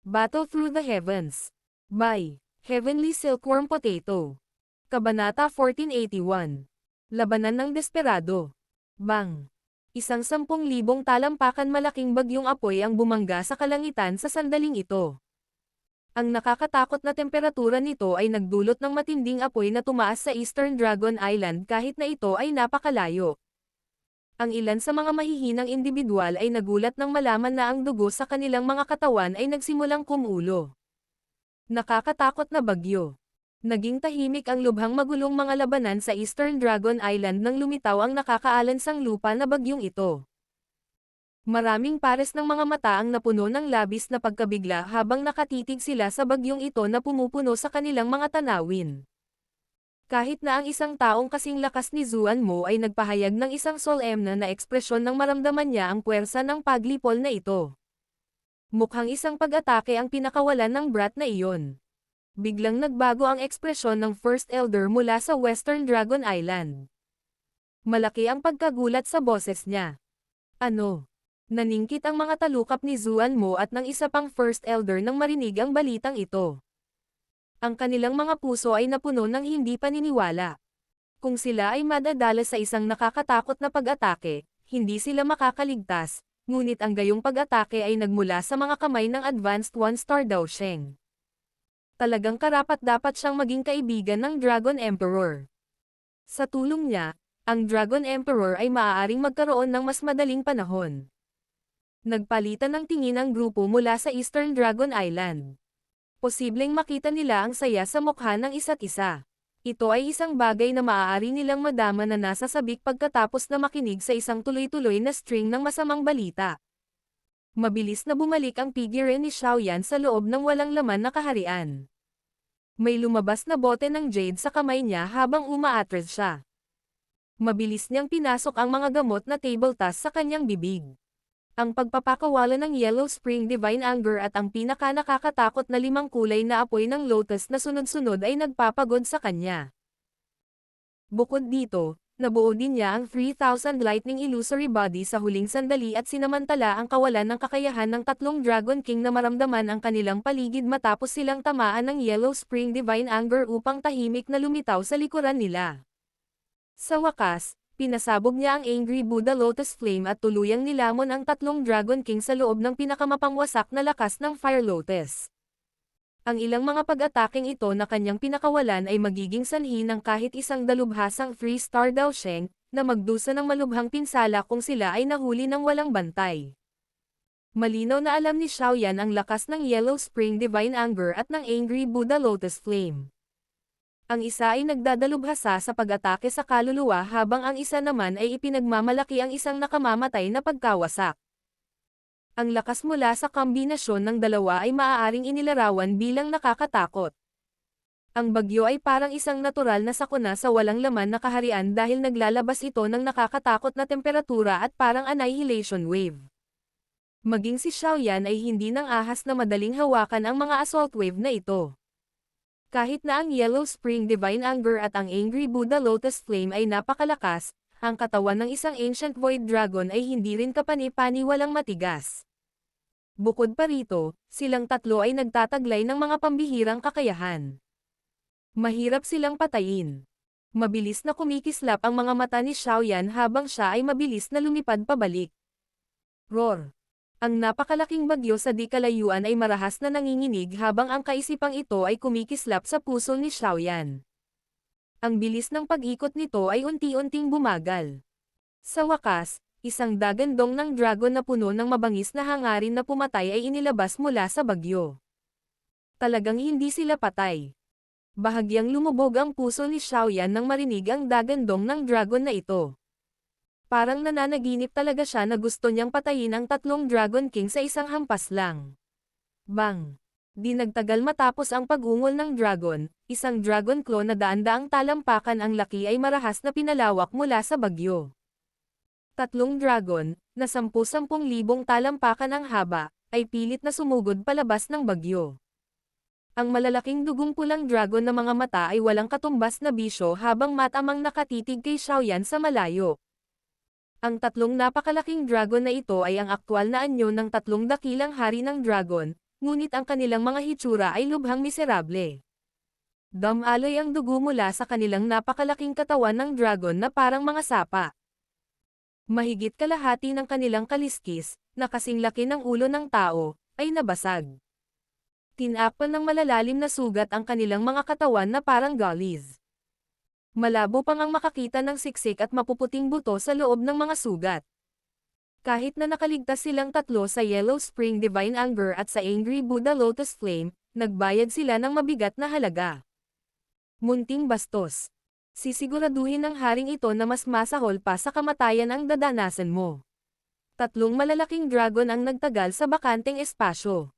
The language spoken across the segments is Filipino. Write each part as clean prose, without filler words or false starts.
Battle Through the Heavens. By Heavenly Silkworm Potato. Kabanata 1481. Labanan ng Desperado. Bang! Isang 10,000 talampakan malaking bagyong apoy ang bumangga sa kalangitan sa sandaling ito. Ang nakakatakot na temperatura nito ay nagdulot ng matinding apoy na tumaas sa Eastern Dragon Island kahit na ito ay napakalayo. Ang ilan sa mga mahihinang individual ay nagulat nang malaman na ang dugo sa kanilang mga katawan ay nagsimulang kumulo. Nakakatakot na bagyo. Naging tahimik ang lubhang magulong mga labanan sa Eastern Dragon Island nang lumitaw ang nakakaalansang lupa na bagyong ito. Maraming pares ng mga mata ang napuno ng labis na pagkabigla habang nakatitig sila sa bagyong ito na pumupuno sa kanilang mga tanawin. Kahit na ang isang taong kasing lakas ni Zuan Mo ay nagpahayag ng isang solemna na ekspresyon nang maramdaman niya ang puwersa ng paglipol na ito. Mukhang isang pag-atake ang pinakawalan ng brat na iyon. Biglang nagbago ang ekspresyon ng First Elder mula sa Western Dragon Island. Malaki ang pagkagulat sa boses niya. Ano? Naningkit ang mga talukap ni Zuan Mo at ng isa pang First Elder nang marinig ang balitang ito. Ang kanilang mga puso ay napuno ng hindi paniniwala. Kung sila ay madadala sa isang nakakatakot na pag-atake, hindi sila makakaligtas, ngunit ang gayong pag-atake ay nagmula sa mga kamay ng Advanced One-Star Daosheng. Talagang karapat-dapat siyang maging kaibigan ng Dragon Emperor. Sa tulong niya, ang Dragon Emperor ay maaaring magkaroon ng mas madaling panahon. Nagpalitan ng tingin ang grupo mula sa Eastern Dragon Island. Posibleng makita nila ang saya sa mukha ng isa't isa. Ito ay isang bagay na maaari nilang madama na nasa sabik pagkatapos na makinig sa isang tuloy-tuloy na string ng masamang balita. Mabilis na bumalik ang figure ni Xiaoyan sa loob ng walang laman na kaharian. May lumabas na bote ng jade sa kamay niya habang umaatras siya. Mabilis niyang pinasok ang mga gamot na table task sa kanyang bibig. Ang pagpapakawala ng Yellow Spring Divine Anger at ang pinaka-nakakatakot na 5 kulay na apoy ng lotus na sunod-sunod ay nagpapagod sa kanya. Bukod dito, nabuo din niya ang 3,000 Lightning Illusory Body sa huling sandali at sinamantala ang kawalan ng kakayahan ng 3 Dragon King na maramdaman ang kanilang paligid matapos silang tamaan ng Yellow Spring Divine Anger upang tahimik na lumitaw sa likuran nila. Sa wakas, pinasabog niya ang Angry Buddha Lotus Flame at tuluyang nilamon ang 3 Dragon King sa loob ng pinakamapangwasak na lakas ng Fire Lotus. Ang ilang mga pag-ataking ito na kanyang pinakawalan ay magiging sanhi ng kahit isang dalubhasang 3-star Daosheng, na magdusa ng malubhang pinsala kung sila ay nahuli ng walang bantay. Malinaw na alam ni Xiaoyan ang lakas ng Yellow Spring Divine Anger at ng Angry Buddha Lotus Flame. Ang isa ay nagdadalubhasa sa pag-atake sa kaluluwa habang ang isa naman ay ipinagmamalaki ang isang nakamamatay na pagkawasak. Ang lakas mula sa kombinasyon ng dalawa ay maaaring inilarawan bilang nakakatakot. Ang bagyo ay parang isang natural na sakuna sa walang laman na kaharian dahil naglalabas ito ng nakakatakot na temperatura at parang annihilation wave. Maging si Xiaoyan ay hindi nang ahas na madaling hawakan ang mga assault wave na ito. Kahit na ang Yellow Spring Divine Anger at ang Angry Buddha Lotus Flame ay napakalakas, ang katawan ng isang Ancient Void Dragon ay hindi rin kapani-paniwalang matigas. Bukod pa rito, silang tatlo ay nagtataglay ng mga pambihirang kakayahan. Mahirap silang patayin. Mabilis na kumikislap ang mga mata ni Xiaoyan habang siya ay mabilis na lumipad pabalik. Roar! Ang napakalaking bagyo sa di kalayuan ay marahas na nanginginig habang ang kaisipang ito ay kumikislap sa puso ni Xiaoyan. Ang bilis ng pag-ikot nito ay unti-unting bumagal. Sa wakas, isang dagandong ng dragon na puno ng mabangis na hangarin na pumatay ay inilabas mula sa bagyo. Talagang hindi sila patay. Bahagyang lumubog ang puso ni Xiaoyan nang marinig ang dagandong ng dragon na ito. Parang nananaginip talaga siya na gusto niyang patayin ang 3 Dragon King sa isang hampas lang. Bang! Di nagtagal matapos ang pag-ungol ng dragon, isang dragon claw na daan-daang talampakan ang laki ay marahas na pinalawak mula sa bagyo. 3 dragon, na 10,000 talampakan ang haba, ay pilit na sumugod palabas ng bagyo. Ang malalaking dugong pulang dragon na mga mata ay walang katumbas na bisyo habang matamang nakatitig kay Xiaoyan sa malayo. Ang 3 napakalaking dragon na ito ay ang aktwal na anyo ng 3 dakilang hari ng dragon, ngunit ang kanilang mga hitsura ay lubhang miserable. Dumaloy ang dugo mula sa kanilang napakalaking katawan ng dragon na parang mga sapa. Mahigit kalahati ng kanilang kaliskis, na kasing laki ng ulo ng tao, ay nabasag. Tinakpan ng malalalim na sugat ang kanilang mga katawan na parang gullies. Malabo pang ang makakita ng siksik at mapuputing buto sa loob ng mga sugat. Kahit na nakaligtas silang tatlo sa Yellow Spring Divine Anger at sa Angry Buddha Lotus Flame, nagbayad sila ng mabigat na halaga. Munting bastos. Sisiguraduhin ng haring ito na mas masahol pa sa kamatayan ang dadanasan mo. Tatlong malalaking dragon ang nagtagal sa bakanteng espasyo.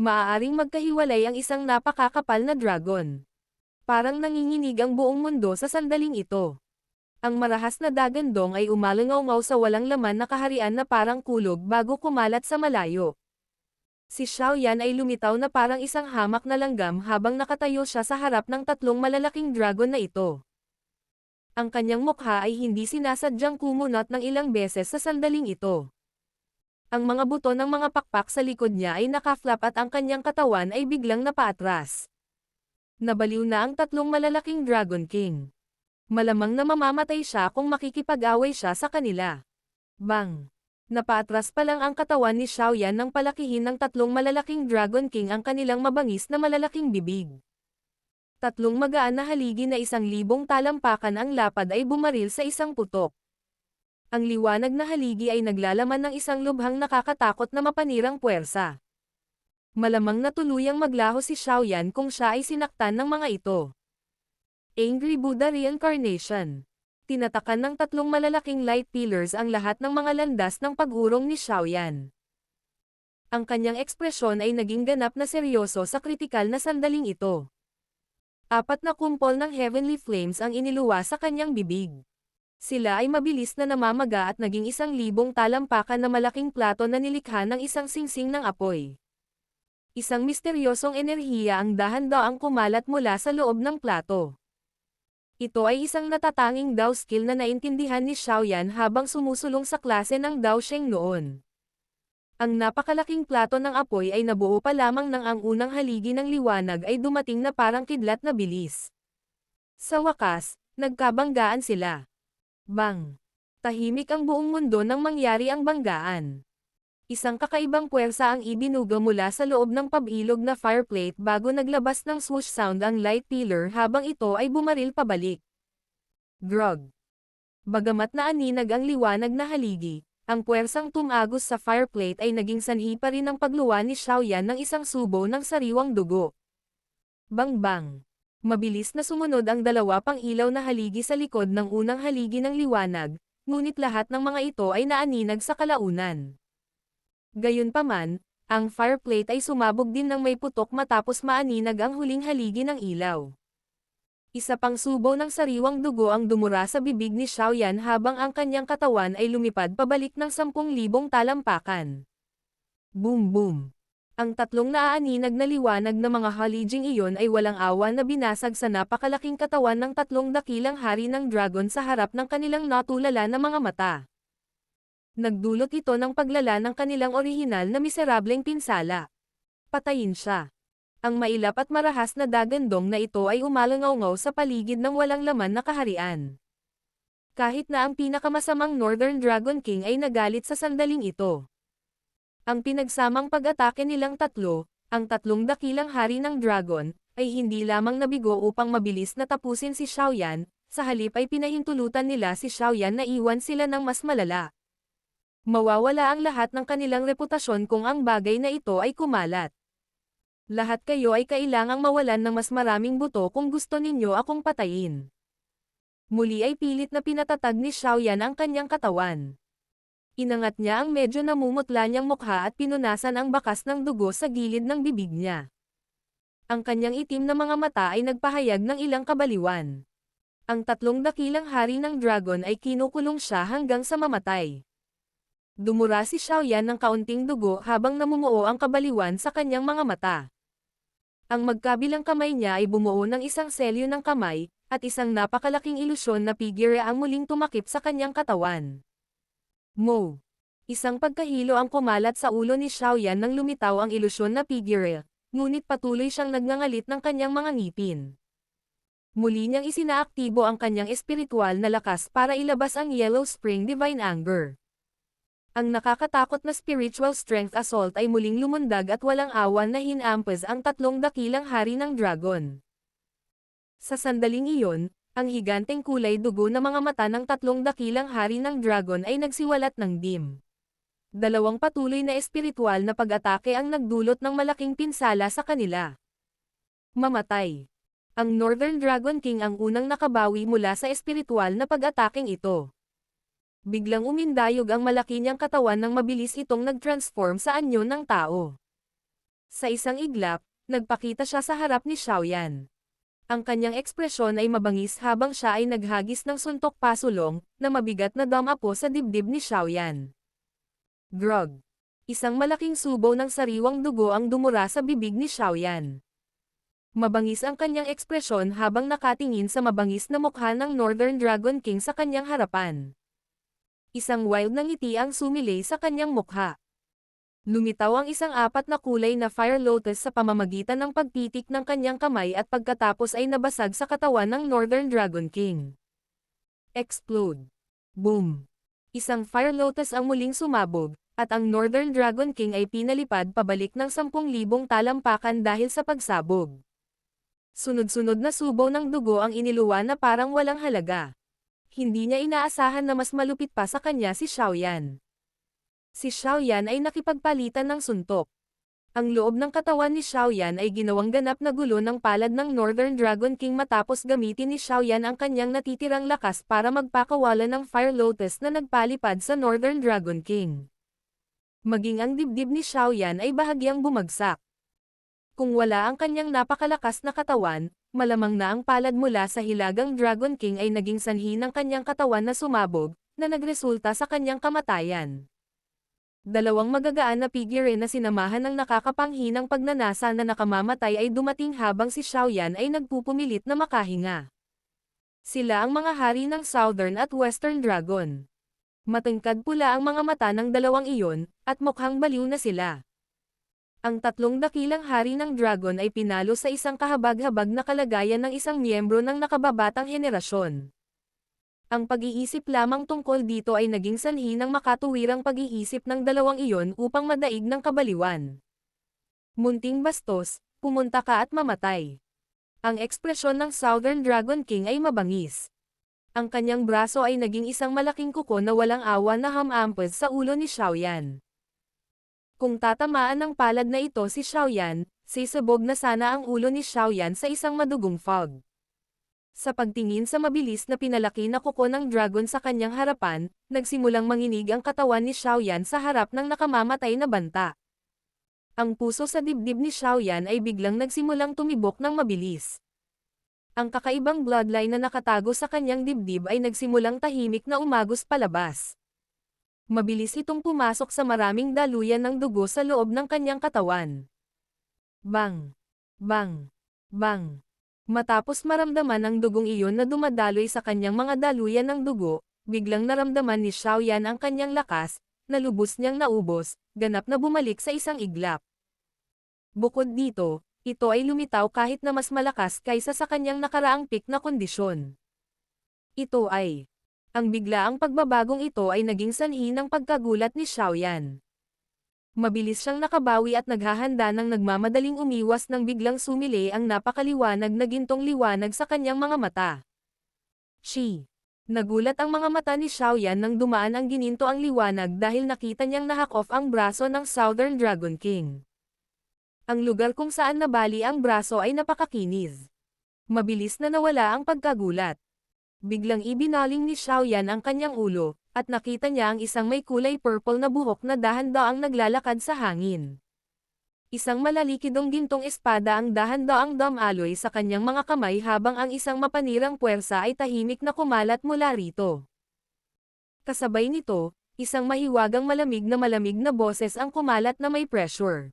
Maaaring magkahiwalay ang isang napakakapal na dragon. Parang nanginginig ang buong mundo sa sandaling ito. Ang marahas na dagandong ay umalangaw sa walang laman na kaharian na parang kulog bago kumalat sa malayo. Si Xiao Yan ay lumitaw na parang isang hamak na langgam habang nakatayo siya sa harap ng tatlong malalaking dragon na ito. Ang kanyang mukha ay hindi sinasadyang kumunot ng ilang beses sa sandaling ito. Ang mga buto ng mga pakpak sa likod niya ay nakaflap at ang kanyang katawan ay biglang napaatras. Nabaliw na ang tatlong malalaking Dragon King. Malamang na mamamatay siya kung makikipag-away siya sa kanila. Bang! Napaatras pa lang ang katawan ni Xiao Yan nang palakihin ng tatlong malalaking Dragon King ang kanilang mabangis na malalaking bibig. Tatlong magaan na haligi na 1,000 talampakan ang lapad ay bumaril sa isang putok. Ang liwanag na haligi ay naglalaman ng isang lubhang nakakatakot na mapanirang puwersa. Malamang na tuluyang maglaho si Xiao Yan kung siya ay sinaktan ng mga ito. Angry Buddha Reincarnation. Tinatakan ng tatlong malalaking light pillars ang lahat ng mga landas ng pag-urong ni Xiao Yan. Ang kanyang ekspresyon ay naging ganap na seryoso sa kritikal na sandaling ito. 4 na kumpol ng heavenly flames ang iniluwa sa kanyang bibig. Sila ay mabilis na namamaga at naging 1,000 talampakan na malaking plato na nilikha ng isang singsing ng apoy. Isang misteryosong enerhiya ang dahan-daang kumalat mula sa loob ng plato. Ito ay isang natatanging Dao skill na naintindihan ni Xiao Yan habang sumusulong sa klase ng Dao Sheng noon. Ang napakalaking plato ng apoy ay nabuo pa lamang nang ang unang haligi ng liwanag ay dumating na parang kidlat na bilis. Sa wakas, nagkabanggaan sila. Bang! Tahimik ang buong mundo nang mangyari ang banggaan. Isang kakaibang puwersa ang ibinuga mula sa loob ng pabilog na fireplate bago naglabas ng swoosh sound ang light pillar habang ito ay bumaril pabalik. Grog. Bagamat naaninag ang liwanag na haligi, ang puwersang tumagos sa fireplate ay naging sanhi pa rin ng pagluwa ni Xiao Yan ng isang subo ng sariwang dugo. Bang-bang. Mabilis na sumunod ang 2 pang ilaw na haligi sa likod ng unang haligi ng liwanag, ngunit lahat ng mga ito ay naaninag sa kalaunan. Gayunpaman, ang fireplate ay sumabog din ng may putok matapos maaninag ang huling haligi ng ilaw. Isa pang subo ng sariwang dugo ang dumura sa bibig ni Xiao Yan habang ang kanyang katawan ay lumipad pabalik ng 10,000 talampakan. Boom boom! Ang tatlong naaaninag na liwanag na mga haliging iyon ay walang awa na binasag sa napakalaking katawan ng tatlong dakilang hari ng dragon sa harap ng kanilang natulala na mga mata. Nagdulot ito ng paglala ng kanilang orihinal na miserableng pinsala. Patayin siya. Ang mailap at marahas na dagandong na ito ay umalangaw sa paligid ng walang laman na kaharian. Kahit na ang pinakamasamang Northern Dragon King ay nagalit sa sandaling ito. Ang pinagsamang pag-atake nilang tatlo, ang tatlong dakilang hari ng dragon, ay hindi lamang nabigo upang mabilis na tapusin si Xiao Yan, sa halip ay pinahintulutan nila si Xiao Yan na iwan sila ng mas malala. Mawawala ang lahat ng kanilang reputasyon kung ang bagay na ito ay kumalat. Lahat kayo ay kailangang mawalan ng mas maraming buto kung gusto ninyo akong patayin. Muli ay pilit na pinatatag ni Xiao Yan ang kanyang katawan. Inangat niya ang medyo namumutla niyang mukha at pinunasan ang bakas ng dugo sa gilid ng bibig niya. Ang kanyang itim na mga mata ay nagpahayag ng ilang kabaliwan. Ang tatlong dakilang hari ng dragon ay kinukulong siya hanggang sa mamatay. Dumura si Xiao Yan ng kaunting dugo habang namumuo ang kabaliwan sa kanyang mga mata. Ang magkabilang kamay niya ay bumuo ng isang selyo ng kamay, at isang napakalaking ilusyon na figure ang muling tumakip sa kanyang katawan. Mo! Isang pagkahilo ang kumalat sa ulo ni Xiaoyan nang lumitaw ang ilusyon na figure, ngunit patuloy siyang nagngangalit ng kanyang mga ngipin. Muli niyang isinaaktibo ang kanyang espiritual na lakas para ilabas ang Yellow Spring Divine Anger. Ang nakakatakot na spiritual strength assault ay muling lumundag at walang awan na hinampas ang tatlong dakilang hari ng dragon. Sa sandaling iyon, ang higanteng kulay dugo na mga mata ng tatlong dakilang hari ng dragon ay nagsiwalat ng dim. Dalawang patuloy na espiritual na pag-atake ang nagdulot ng malaking pinsala sa kanila. Mamatay. Ang Northern Dragon King ang unang nakabawi mula sa espiritual na pag-ataking ito. Biglang umindayog ang malaki niyang katawan nang mabilis itong nag-transform sa anyo ng tao. Sa isang iglap, nagpakita siya sa harap ni Xiaoyan. Ang kanyang ekspresyon ay mabangis habang siya ay naghagis ng suntok pasulong, na mabigat na damapo sa dibdib ni Xiaoyan. Grog. Isang malaking subo ng sariwang dugo ang dumura sa bibig ni Xiaoyan. Mabangis ang kanyang ekspresyon habang nakatingin sa mabangis na mukha ng Northern Dragon King sa kanyang harapan. Isang wild na ngiti ang sumilay sa kanyang mukha. Lumitaw ang isang apat na kulay na fire lotus sa pamamagitan ng pagpitik ng kanyang kamay at pagkatapos ay nabasag sa katawan ng Northern Dragon King. Explode. Boom. Isang fire lotus ang muling sumabog, at ang Northern Dragon King ay pinalipad pabalik ng 10,000 talampakan dahil sa pagsabog. Sunod-sunod na subo ng dugo ang iniluwa na parang walang halaga. Hindi niya inaasahan na mas malupit pa sa kanya si Xiaoyan. Si Xiaoyan ay nakipagpalitan ng suntok. Ang loob ng katawan ni Xiaoyan ay ginawang ganap na gulo ng palad ng Northern Dragon King matapos gamitin ni Xiaoyan ang kanyang natitirang lakas para magpakawala ng Fire Lotus na nagpalipad sa Northern Dragon King. Maging ang dibdib ni Xiaoyan ay bahagyang bumagsak. Kung wala ang kanyang napakalakas na katawan, malamang na ang palad mula sa hilagang Dragon King ay naging sanhi ng kanyang katawan na sumabog, na nagresulta sa kanyang kamatayan. Dalawang magagaan na figure na sinamahan ng nakakapanghinang pagnanasa na nakamamatay ay dumating habang si Xiaoyan ay nagpupumilit na makahinga. Sila ang mga hari ng Southern at Western Dragon. Matangkad pula ang mga mata ng dalawang iyon, at mukhang baliw na sila. Ang tatlong dakilang hari ng dragon ay pinalo sa isang kahabag-habag na kalagayan ng isang miyembro ng nakababatang henerasyon. Ang pag-iisip lamang tungkol dito ay naging sanhi ng makatuwirang pag-iisip ng dalawang iyon upang madaig ng kabaliwan. Munting bastos, pumunta ka at mamatay. Ang ekspresyon ng Southern Dragon King ay mabangis. Ang kanyang braso ay naging isang malaking kuko na walang awa na hamampas sa ulo ni Xiaoyan. Kung tatamaan ng palad na ito si Xiaoyan, sisabog na sana ang ulo ni Xiaoyan sa isang madugong fog. Sa pagtingin sa mabilis na pinalaki na kuko ng dragon sa kanyang harapan, nagsimulang manginig ang katawan ni Xiaoyan sa harap ng nakamamatay na banta. Ang puso sa dibdib ni Xiaoyan ay biglang nagsimulang tumibok ng mabilis. Ang kakaibang bloodline na nakatago sa kanyang dibdib ay nagsimulang tahimik na umagos palabas. Mabilis itong pumasok sa maraming daluyan ng dugo sa loob ng kanyang katawan. Bang! Bang! Bang! Matapos maramdaman ang dugong iyon na dumadaloy sa kanyang mga daluyan ng dugo, biglang naramdaman ni Xiaoyan ang kanyang lakas, na lubos niyang naubos, ganap na bumalik sa isang iglap. Bukod dito, ito ay lumitaw kahit na mas malakas kaysa sa kanyang nakaraang peak na kondisyon. Ito ay, ang biglaang pagbabagong ito ay naging sanhi ng pagkagulat ni Xiaoyan. Mabilis siyang nakabawi at naghahanda ng nagmamadaling umiwas nang biglang sumili ang napakaliwanag na gintong liwanag sa kanyang mga mata. Shi! Nagulat ang mga mata ni Xiaoyan nang dumaan ang gininto ang liwanag dahil nakita niyang nahack off ang braso ng Southern Dragon King. Ang lugar kung saan nabali ang braso ay napakakinis. Mabilis na nawala ang pagkagulat. Biglang ibinaling ni Xiaoyan ang kanyang ulo, at nakita niya ang isang may kulay purple na buhok na dahan-daang naglalakad sa hangin. Isang malalikidong gintong espada ang dahan-daang dumaloy sa kanyang mga kamay habang ang isang mapanirang puwersa ay tahimik na kumalat mula rito. Kasabay nito, isang mahiwagang malamig na boses ang kumalat na may pressure.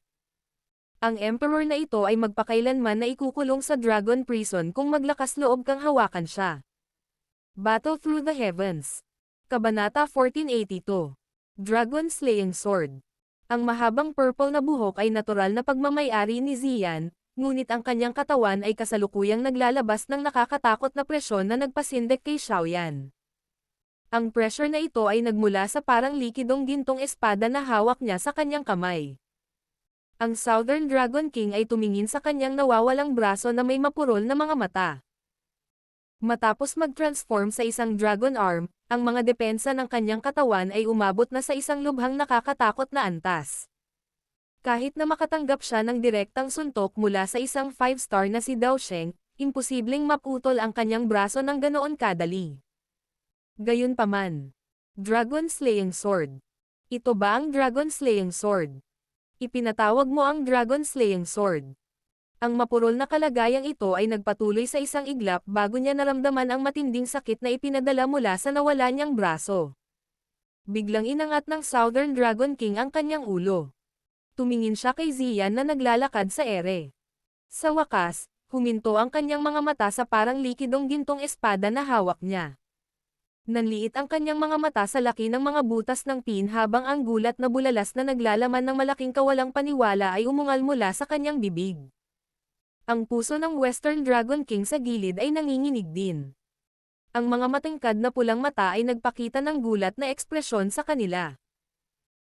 Ang Emperor na ito ay magpakailanman na ikukulong sa Dragon Prison kung maglakas loob kang hawakan siya. Battle Through the Heavens. Kabanata 1482. Dragon Slaying Sword. Ang mahabang purple na buhok ay natural na pagmamay-ari ni Ziyan, ngunit ang kanyang katawan ay kasalukuyang naglalabas ng nakakatakot na presyon na nagpasindek kay Xiaoyan. Ang pressure na ito ay nagmula sa parang likidong gintong espada na hawak niya sa kanyang kamay. Ang Southern Dragon King ay tumingin sa kanyang nawawalang braso na may mapurol na mga mata. Matapos mag-transform sa isang dragon arm, ang mga depensa ng kanyang katawan ay umabot na sa isang lubhang nakakatakot na antas. Kahit na makatanggap siya ng direktang suntok mula sa isang 5-star na si Dao Sheng, imposibleng maputol ang kanyang braso ng ganoon kadali. Gayunpaman. Dragon Slaying Sword. Ito ba ang Dragon Slaying Sword? Ipinatawag mo ang Dragon Slaying Sword. Ang mapurol na kalagayang ito ay nagpatuloy sa isang iglap bago niya naramdaman ang matinding sakit na ipinadala mula sa nawala niyang braso. Biglang inangat ng Southern Dragon King ang kanyang ulo. Tumingin siya kay Ziyan na naglalakad sa ere. Sa wakas, huminto ang kanyang mga mata sa parang likidong gintong espada na hawak niya. Nanliit ang kanyang mga mata sa laki ng mga butas ng pin habang ang gulat na bulalas na naglalaman ng malaking kawalang paniwala ay umungal mula sa kanyang bibig. Ang puso ng Western Dragon King sa gilid ay nanginginig din. Ang mga matingkad na pulang mata ay nagpakita ng gulat na ekspresyon sa kanila.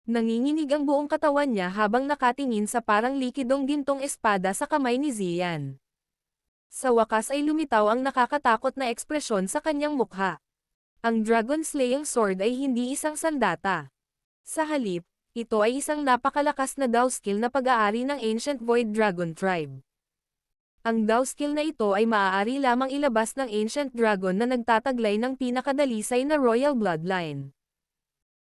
Nanginginig ang buong katawan niya habang nakatingin sa parang likidong gintong espada sa kamay ni Ziyan. Sa wakas ay lumitaw ang nakakatakot na ekspresyon sa kanyang mukha. Ang Dragon Slaying Sword ay hindi isang sandata. Sa halip, ito ay isang napakalakas na Dao skill na pag-aari ng Ancient Void Dragon Tribe. Ang Dao skill na ito ay maaari lamang ilabas ng Ancient Dragon na nagtataglay ng pinakadalisay na Royal Bloodline.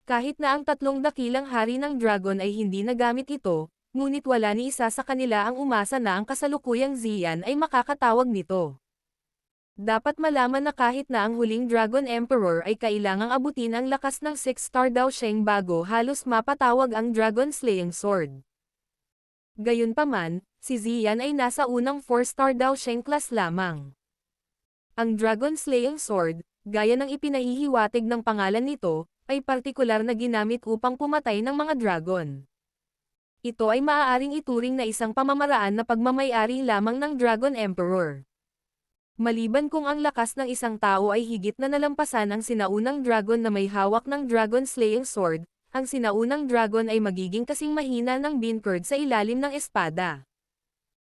Kahit na ang tatlong dakilang hari ng Dragon ay hindi nagamit ito, ngunit wala ni isa sa kanila ang umasa na ang kasalukuyang Ziyan ay makakatawag nito. Dapat malaman na kahit na ang huling Dragon Emperor ay kailangang abutin ang lakas ng 6-star Dao Sheng bago halos mapatawag ang Dragon Slaying Sword. Gayunpaman, si Ziyan ay nasa unang 4-star Dao Sheng class lamang. Ang Dragon Slaying Sword, gaya ng ipinahihiwatig ng pangalan nito, ay partikular na ginamit upang pumatay ng mga dragon. Ito ay maaaring ituring na isang pamamaraan na pagmamay-ari lamang ng Dragon Emperor. Maliban kung ang lakas ng isang tao ay higit na nalampasan ang sinaunang dragon na may hawak ng Dragon Slaying Sword, ang sinaunang dragon ay magiging kasing mahina ng beancurd sa ilalim ng espada.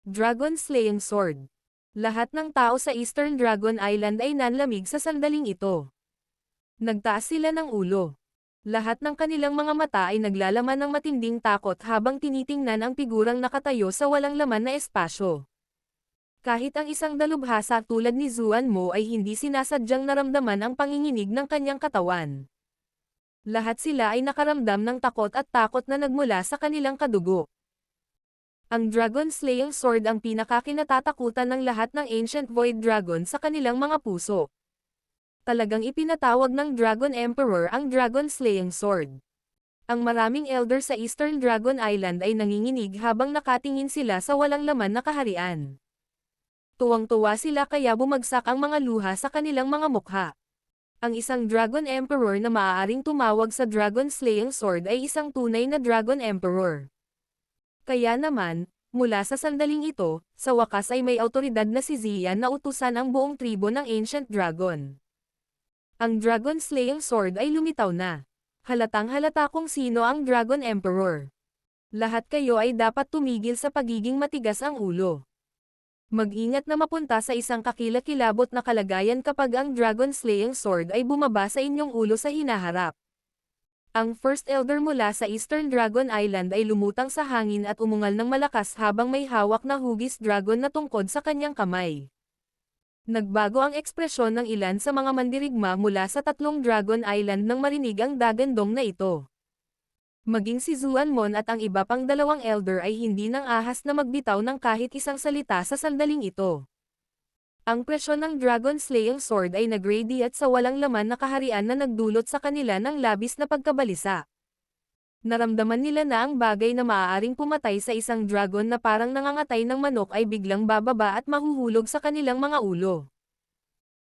Dragon Slaying Sword. Lahat ng tao sa Eastern Dragon Island ay nanlamig sa sandaling ito. Nagtaas sila ng ulo. Lahat ng kanilang mga mata ay naglalaman ng matinding takot habang tinitingnan ang figurang nakatayo sa walang laman na espasyo. Kahit ang isang dalubhasa tulad ni Zuan Mo ay hindi sinasadyang naramdaman ang panginginig ng kanyang katawan. Lahat sila ay nakaramdam ng takot at takot na nagmula sa kanilang kadugo. Ang Dragon Slaying Sword ang pinakakinatatakutan ng lahat ng Ancient Void Dragon sa kanilang mga puso. Talagang ipinatawag ng Dragon Emperor ang Dragon Slaying Sword. Ang maraming elder sa Eastern Dragon Island ay nanginginig habang nakatingin sila sa walang laman na kaharian. Tuwang-tuwa sila kaya bumagsak ang mga luha sa kanilang mga mukha. Ang isang Dragon Emperor na maaaring tumawag sa Dragon Slaying Sword ay isang tunay na Dragon Emperor. Kaya naman, mula sa sandaling ito, sa wakas ay may awtoridad na si Ziyan na utusan ang buong tribo ng Ancient Dragon. Ang Dragon Slaying Sword ay lumitaw na. Halatang-halata kung sino ang Dragon Emperor. Lahat kayo ay dapat tumigil sa pagiging matigas ang ulo. Mag-ingat na mapunta sa isang kakilakilabot na kalagayan kapag ang Dragon Slaying Sword ay bumaba sa inyong ulo sa hinaharap. Ang First Elder mula sa Eastern Dragon Island ay lumutang sa hangin at umungal ng malakas habang may hawak na hugis dragon na tungkod sa kanyang kamay. Nagbago ang ekspresyon ng ilan sa mga mandirigma mula sa tatlong Dragon Island nang marinig ang dagandong na ito. Maging si Zuanmon at ang iba pang dalawang elder ay hindi nang ahas na magbitaw ng kahit isang salita sa sandaling ito. Ang presyon ng Dragon Slaying Sword ay nag-radiate sa walang laman na kaharian na nagdulot sa kanila ng labis na pagkabalisa. Naramdaman nila na ang bagay na maaaring pumatay sa isang dragon na parang nangangatay ng manok ay biglang bababa at mahuhulog sa kanilang mga ulo.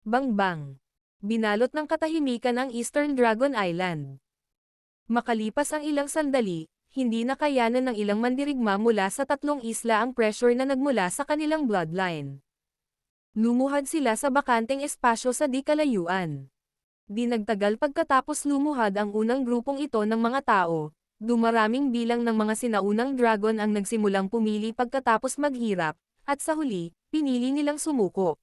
Bang-bang! Binalot ng katahimikan ang Eastern Dragon Island. Makalipas ang ilang sandali, hindi na kayanan ng ilang mandirigma mula sa tatlong isla ang pressure na nagmula sa kanilang bloodline. Lumuhad sila sa bakanteng espasyo sa di kalayuan. Di nagtagal pagkatapos lumuhad ang unang grupong ito ng mga tao, dumaraming bilang ng mga sinaunang dragon ang nagsimulang pumili pagkatapos maghirap, at sa huli, pinili nilang sumuko.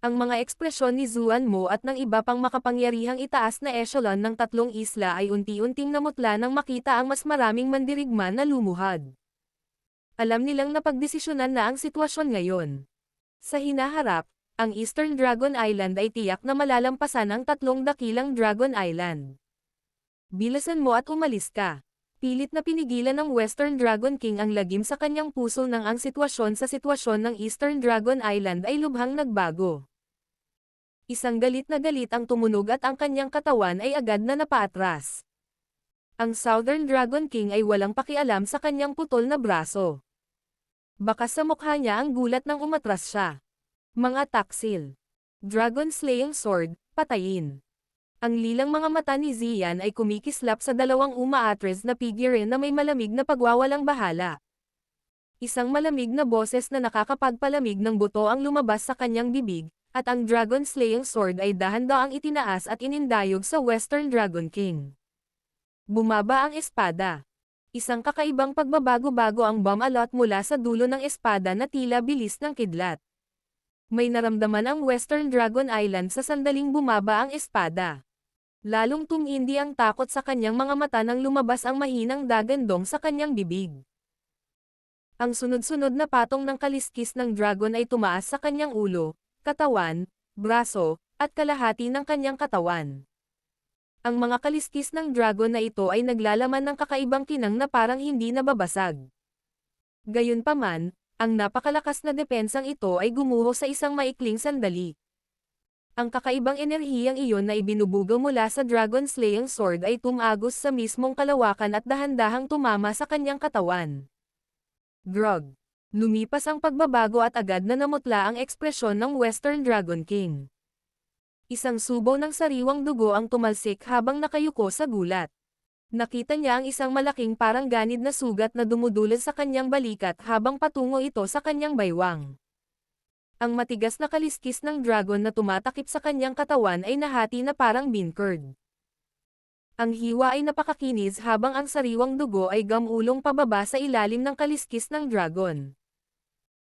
Ang mga ekspresyon ni Zuan Mo at ng iba pang makapangyarihang itaas na echelon ng tatlong isla ay unti-unting namutla nang makita ang mas maraming mandirigma na lumuhad. Alam nilang napagdesisyonan na ang sitwasyon ngayon. Sa hinaharap, ang Eastern Dragon Island ay tiyak na malalampasan ang tatlong dakilang Dragon Island. Bilisan mo at umalis ka. Pilit na pinigilan ng Western Dragon King ang lagim sa kanyang puso nang ang sitwasyon ng Eastern Dragon Island ay lubhang nagbago. Isang galit na galit ang tumunog at ang kanyang katawan ay agad na napaatras. Ang Southern Dragon King ay walang pakialam sa kanyang putol na braso. Bakas sa mukha niya ang gulat nang umatras siya. Mga taksil. Dragon Slaying Sword, patayin. Ang lilang mga mata ni Ziyan ay kumikislap sa dalawang umaatres na figure na may malamig na pagwawalang bahala. Isang malamig na boses na nakakapagpalamig ng buto ang lumabas sa kanyang bibig, at ang Dragon Slaying Sword ay dahan-daang itinaas at inindayog sa Western Dragon King. Bumaba ang espada. Isang kakaibang pagbabago-bago ang bumalot mula sa dulo ng espada na tila bilis ng kidlat. May naramdaman ang Western Dragon Island sa sandaling bumaba ang espada. Lalong tumindi ang takot sa kanyang mga mata nang lumabas ang mahinang dagandong sa kanyang bibig. Ang sunod-sunod na patong ng kaliskis ng dragon ay tumaas sa kanyang ulo, katawan, braso, at kalahati ng kanyang katawan. Ang mga kaliskis ng dragon na ito ay naglalaman ng kakaibang kinang na parang hindi nababasag. Gayunpaman, ang napakalakas na depensang ito ay gumuho sa isang maikling sandali. Ang kakaibang enerhiyang iyon na ibinubugaw mula sa Dragon Slaying Sword ay tumagos sa mismong kalawakan at dahan-dahang tumama sa kanyang katawan. Grog. Lumipas ang pagbabago at agad na namutla ang ekspresyon ng Western Dragon King. Isang subo ng sariwang dugo ang tumalsik habang nakayuko sa gulat. Nakita niya ang isang malaking parang ganid na sugat na dumudulot sa kanyang balikat habang patungo ito sa kanyang baywang. Ang matigas na kaliskis ng dragon na tumatakip sa kanyang katawan ay nahati na parang bean curd. Ang hiwa ay napakakinis habang ang sariwang dugo ay gamulong pababa sa ilalim ng kaliskis ng dragon.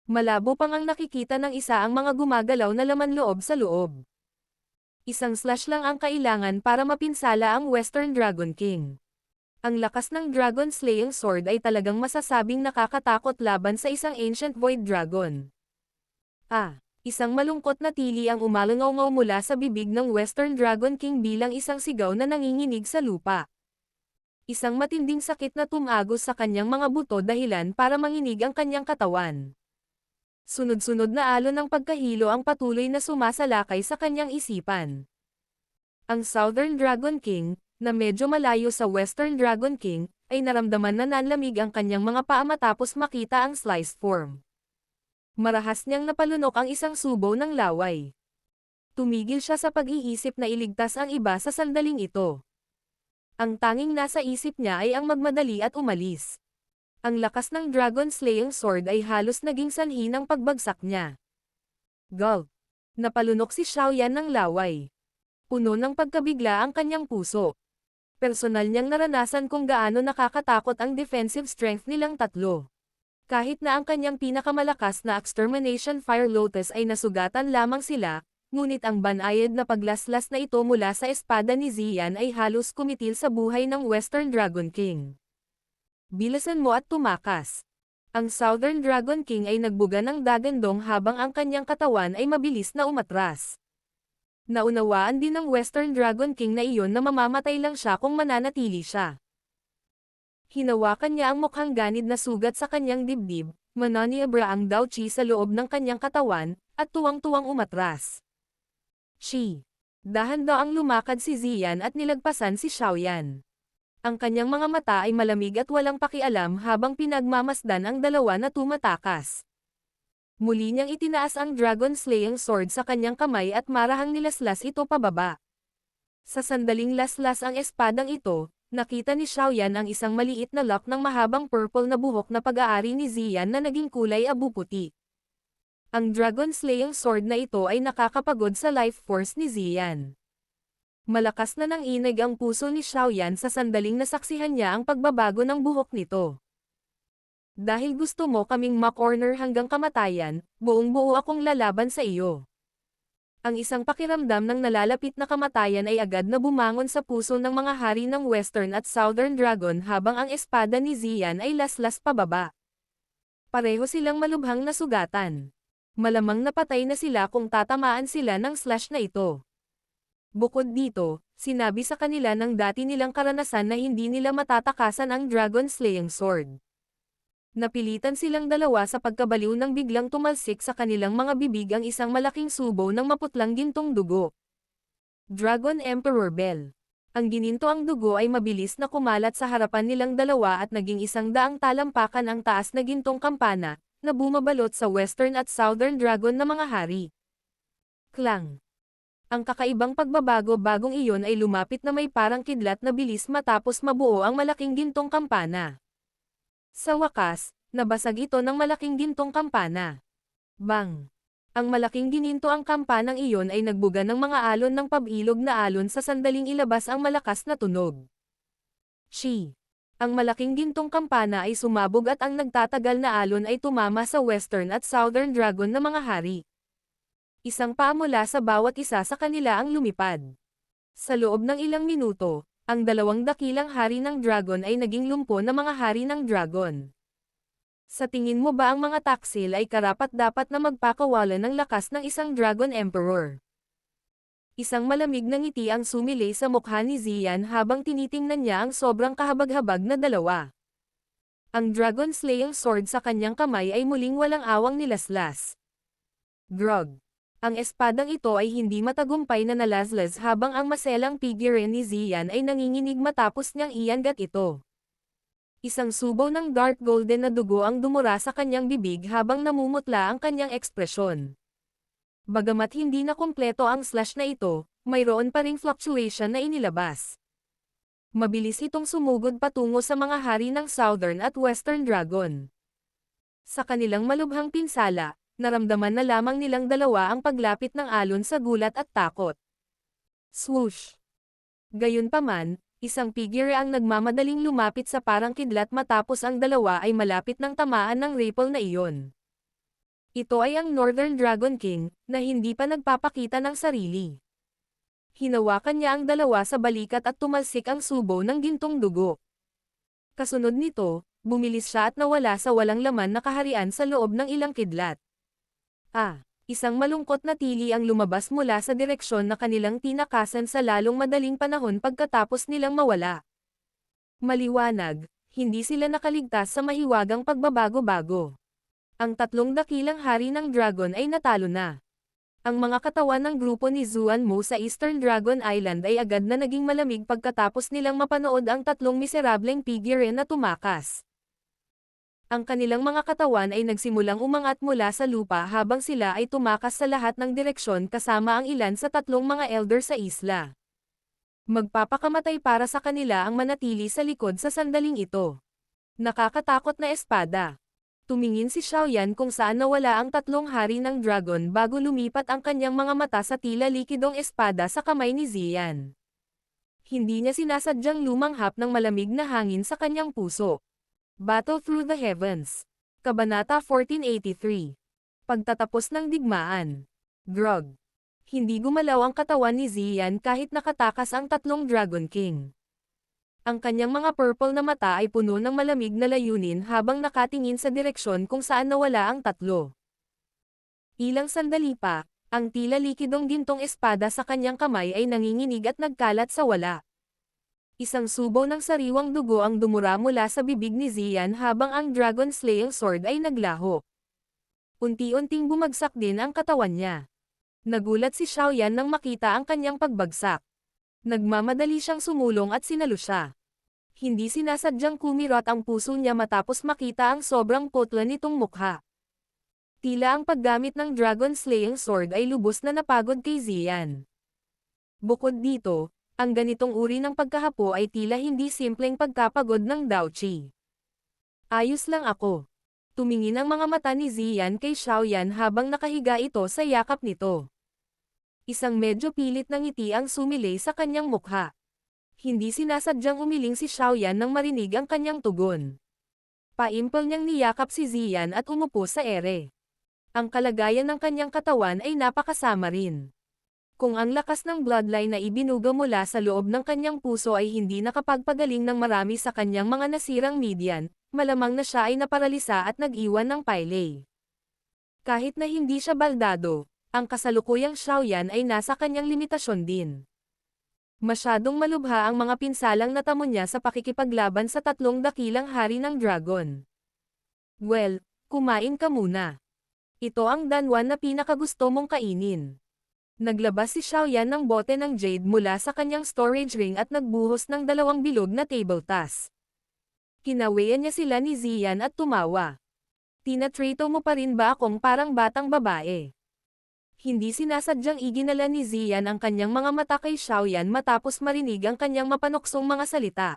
Malabo pang ang nakikita ng isa ang mga gumagalaw na laman loob sa loob. Isang slash lang ang kailangan para mapinsala ang Western Dragon King. Ang lakas ng Dragon Slaying Sword ay talagang masasabing nakakatakot laban sa isang Ancient Void Dragon. Isang malungkot na tili ang umalangaw mula sa bibig ng Western Dragon King bilang isang sigaw na nanginginig sa lupa. Isang matinding sakit na tumagos sa kanyang mga buto dahilan para manginig ang kanyang katawan. Sunod-sunod na alon ng pagkahilo ang patuloy na sumasalakay sa kanyang isipan. Ang Southern Dragon King, na medyo malayo sa Western Dragon King, ay naramdaman na nanlamig ang kanyang mga paa matapos makita ang sliced form. Marahas niyang napalunok ang isang subo ng laway. Tumigil siya sa pag-iisip na iligtas ang iba sa sandaling ito. Ang tanging nasa isip niya ay ang magmadali at umalis. Ang lakas ng Dragon Slaying Sword ay halos naging sanhi ng pagbagsak niya. Gulp! Napalunok si Xiaoyan ng laway. Puno ng pagkabigla ang kanyang puso. Personal niyang naranasan kung gaano nakakatakot ang defensive strength nilang tatlo. Kahit na ang kanyang pinakamalakas na Extermination Fire Lotus ay nasugatan lamang sila, ngunit ang banayad na paglaslas na ito mula sa espada ni Ziyan ay halos kumitil sa buhay ng Western Dragon King. Bilisan mo at tumakas. Ang Southern Dragon King ay nagbuga ng dagandong habang ang kanyang katawan ay mabilis na umatras. Naunawaan din ng Western Dragon King na iyon na mamamatay lang siya kung mananatili siya. Hinawakan niya ang mukhang ganid na sugat sa kanyang dibdib, mananiabra ang Dao Chi sa loob ng kanyang katawan, at tuwang-tuwang umatras. Chi. Dahan-daang lumakad si Ziyan at nilagpasan si Xiaoyan. Ang kanyang mga mata ay malamig at walang pakialam habang pinagmamasdan ang dalawa na tumatakas. Muli niyang itinaas ang Dragon Slaying Sword sa kanyang kamay at marahang nilaslas ito pababa. Sa sandaling laslas ang espadang ito, Nakita ni Xiaoyan ang isang maliit na lock ng mahabang purple na buhok na pag-aari ni Ziyan na naging kulay abu-puti. Ang Dragon Slaying Sword na ito ay nakakapagod sa life force ni Ziyan. Malakas na nanginig ang puso ni Xiaoyan sa sandaling nasaksihan niya ang pagbabago ng buhok nito. Dahil gusto mo kaming ma-corner hanggang kamatayan, buong-buo akong lalaban sa iyo. Ang isang pakiramdam ng nalalapit na kamatayan ay agad na bumangon sa puso ng mga hari ng Western at Southern Dragon habang ang espada ni Ziyan ay laslas pababa. Pareho silang malubhang nasugatan. Malamang napatay na sila kung tatamaan sila ng slash na ito. Bukod dito, sinabi sa kanila ng dati nilang karanasan na hindi nila matatakasan ang Dragon Slaying Sword. Napilitan silang dalawa sa pagkabaliw nang biglang tumalsik sa kanilang mga bibig ang isang malaking subo ng maputlang gintong dugo. Dragon Emperor Bell. Ang ginintoang dugo ay mabilis na kumalat sa harapan nilang dalawa at naging 100 talampakan ang taas na gintong kampana, na bumabalot sa Western at Southern Dragon na mga hari. Klang. Ang kakaibang pagbabago bagong iyon ay lumapit na may parang kidlat na bilis matapos mabuo ang malaking gintong kampana. Sa wakas, nabasag ito ng malaking gintong kampana. Bang! Ang malaking gininto ang kampanang iyon ay nagbuga ng mga alon ng pabilog na alon sa sandaling ilabas ang malakas na tunog. Shi! Ang malaking gintong kampana ay sumabog at ang nagtatagal na alon ay tumama sa Western at Southern Dragon na mga hari. Isang paa mula sa bawat isa sa kanila ang lumipad. Sa loob ng ilang minuto, ang dalawang dakilang hari ng dragon ay naging lumpo na mga hari ng dragon. Sa tingin mo ba ang mga taksil ay karapat-dapat na magpakawalan ng lakas ng isang Dragon Emperor? Isang malamig na ngiti ang sumili sa mukha ni Ziyan habang tinitingnan niya ang sobrang kahabag-habag na dalawa. Ang Dragon Slaying Sword sa kanyang kamay ay muling walang awang nilaslas. Grog. Ang espadang ito ay hindi matagumpay na nalaslas habang ang maselang figure ni Ziyan ay nanginginig matapos niyang iangat ito. Isang subo ng dark golden na dugo ang dumura sa kanyang bibig habang namumutla ang kanyang ekspresyon. Bagamat hindi na kumpleto ang slash na ito, mayroon pa ring fluctuation na inilabas. Mabilis itong sumugod patungo sa mga hari ng Southern at Western Dragon. Sa kanilang malubhang pinsala, naramdaman na lamang nilang dalawa ang paglapit ng alon sa gulat at takot. Swoosh! Gayunpaman, isang figure ang nagmamadaling lumapit sa parang kidlat matapos ang dalawa ay malapit ng tamaan ng ripple na iyon. Ito ay ang Northern Dragon King, na hindi pa nagpapakita ng sarili. Hinawakan niya ang dalawa sa balikat at tumalsik ang subo ng gintong dugo. Kasunod nito, bumilis siya at nawala sa walang laman na kaharian sa loob ng ilang kidlat. Isang malungkot na tili ang lumabas mula sa direksyon na kanilang tinakasan sa lalong madaling panahon pagkatapos nilang mawala. Maliwanag, hindi sila nakaligtas sa mahiwagang pagbabago-bago. Ang tatlong dakilang hari ng dragon ay natalo na. Ang mga katawan ng grupo ni Zuan Mo sa Eastern Dragon Island ay agad na naging malamig pagkatapos nilang mapanood ang tatlong miserableng figure na tumakas. Ang kanilang mga katawan ay nagsimulang umangat mula sa lupa habang sila ay tumakas sa lahat ng direksyon kasama ang ilan sa tatlong mga elder sa isla. Magpapakamatay para sa kanila ang manatili sa likod sa sandaling ito. Nakakatakot na espada. Tumingin si Xiaoyan kung saan nawala ang tatlong hari ng dragon bago lumipat ang kanyang mga mata sa tila likidong espada sa kamay ni Ziyan. Hindi niya sinasadyang lumanghap ng malamig na hangin sa kanyang puso. Battle Through the Heavens. Kabanata 1483. Pagtatapos ng digmaan. Grog. Hindi gumalaw ang katawan ni Ziyan kahit nakatakas ang tatlong Dragon King. Ang kanyang mga purple na mata ay puno ng malamig na layunin habang nakatingin sa direksyon kung saan nawala ang tatlo. Ilang sandali pa, ang tila likidong gintong espada sa kanyang kamay ay nanginginig at nagkalat sa wala. Isang subo ng sariwang dugo ang dumura mula sa bibig ni Ziyan habang ang Dragon Slaying Sword ay naglaho. Unti-unting bumagsak din ang katawan niya. Nagulat si Xiaoyan nang makita ang kanyang pagbagsak. Nagmamadali siyang sumulong at sinalo siya. Hindi sinasadyang kumirot ang puso niya matapos makita ang sobrang putla nitong mukha. Tila ang paggamit ng Dragon Slaying Sword ay lubos na napagod kay Ziyan. Bukod dito, Ang ganitong uri ng pagkahapo ay tila hindi simpleng pagkapagod ng Daochi. Ayos lang ako. Tumingin ang mga mata ni Ziyan kay Xiaoyan habang nakahiga ito sa yakap nito. Isang medyo pilit na ngiti ang sumilay sa kanyang mukha. Hindi sinasadyang umiling si Xiaoyan nang marinig ang kanyang tugon. Paimpal niyang niyakap si Ziyan at umupo sa ere. Ang kalagayan ng kanyang katawan ay napakasama rin. Kung ang lakas ng bloodline na ibinuga mula sa loob ng kanyang puso ay hindi nakapagpagaling ng marami sa kanyang mga nasirang median, malamang na siya ay naparalisa at nag-iwan ng paylay. Kahit na hindi siya baldado, ang kasalukuyang Xiaoyan ay nasa kanyang limitasyon din. Masyadong malubha ang mga pinsalang natamo niya sa pakikipaglaban sa tatlong dakilang hari ng dragon. Well, kumain ka muna. Ito ang danwan na pinakagusto mong kainin. Naglabas si Xiaoyan ng bote ng jade mula sa kanyang storage ring at nagbuhos ng 2 bilog na table task. Kinawayan niya sila ni Ziyan at tumawa. Tinatrito mo pa rin ba akong parang batang babae? Hindi sinasadyang iginala ni Ziyan ang kanyang mga mata kay Xiaoyan matapos marinig ang kanyang mapanuksong mga salita.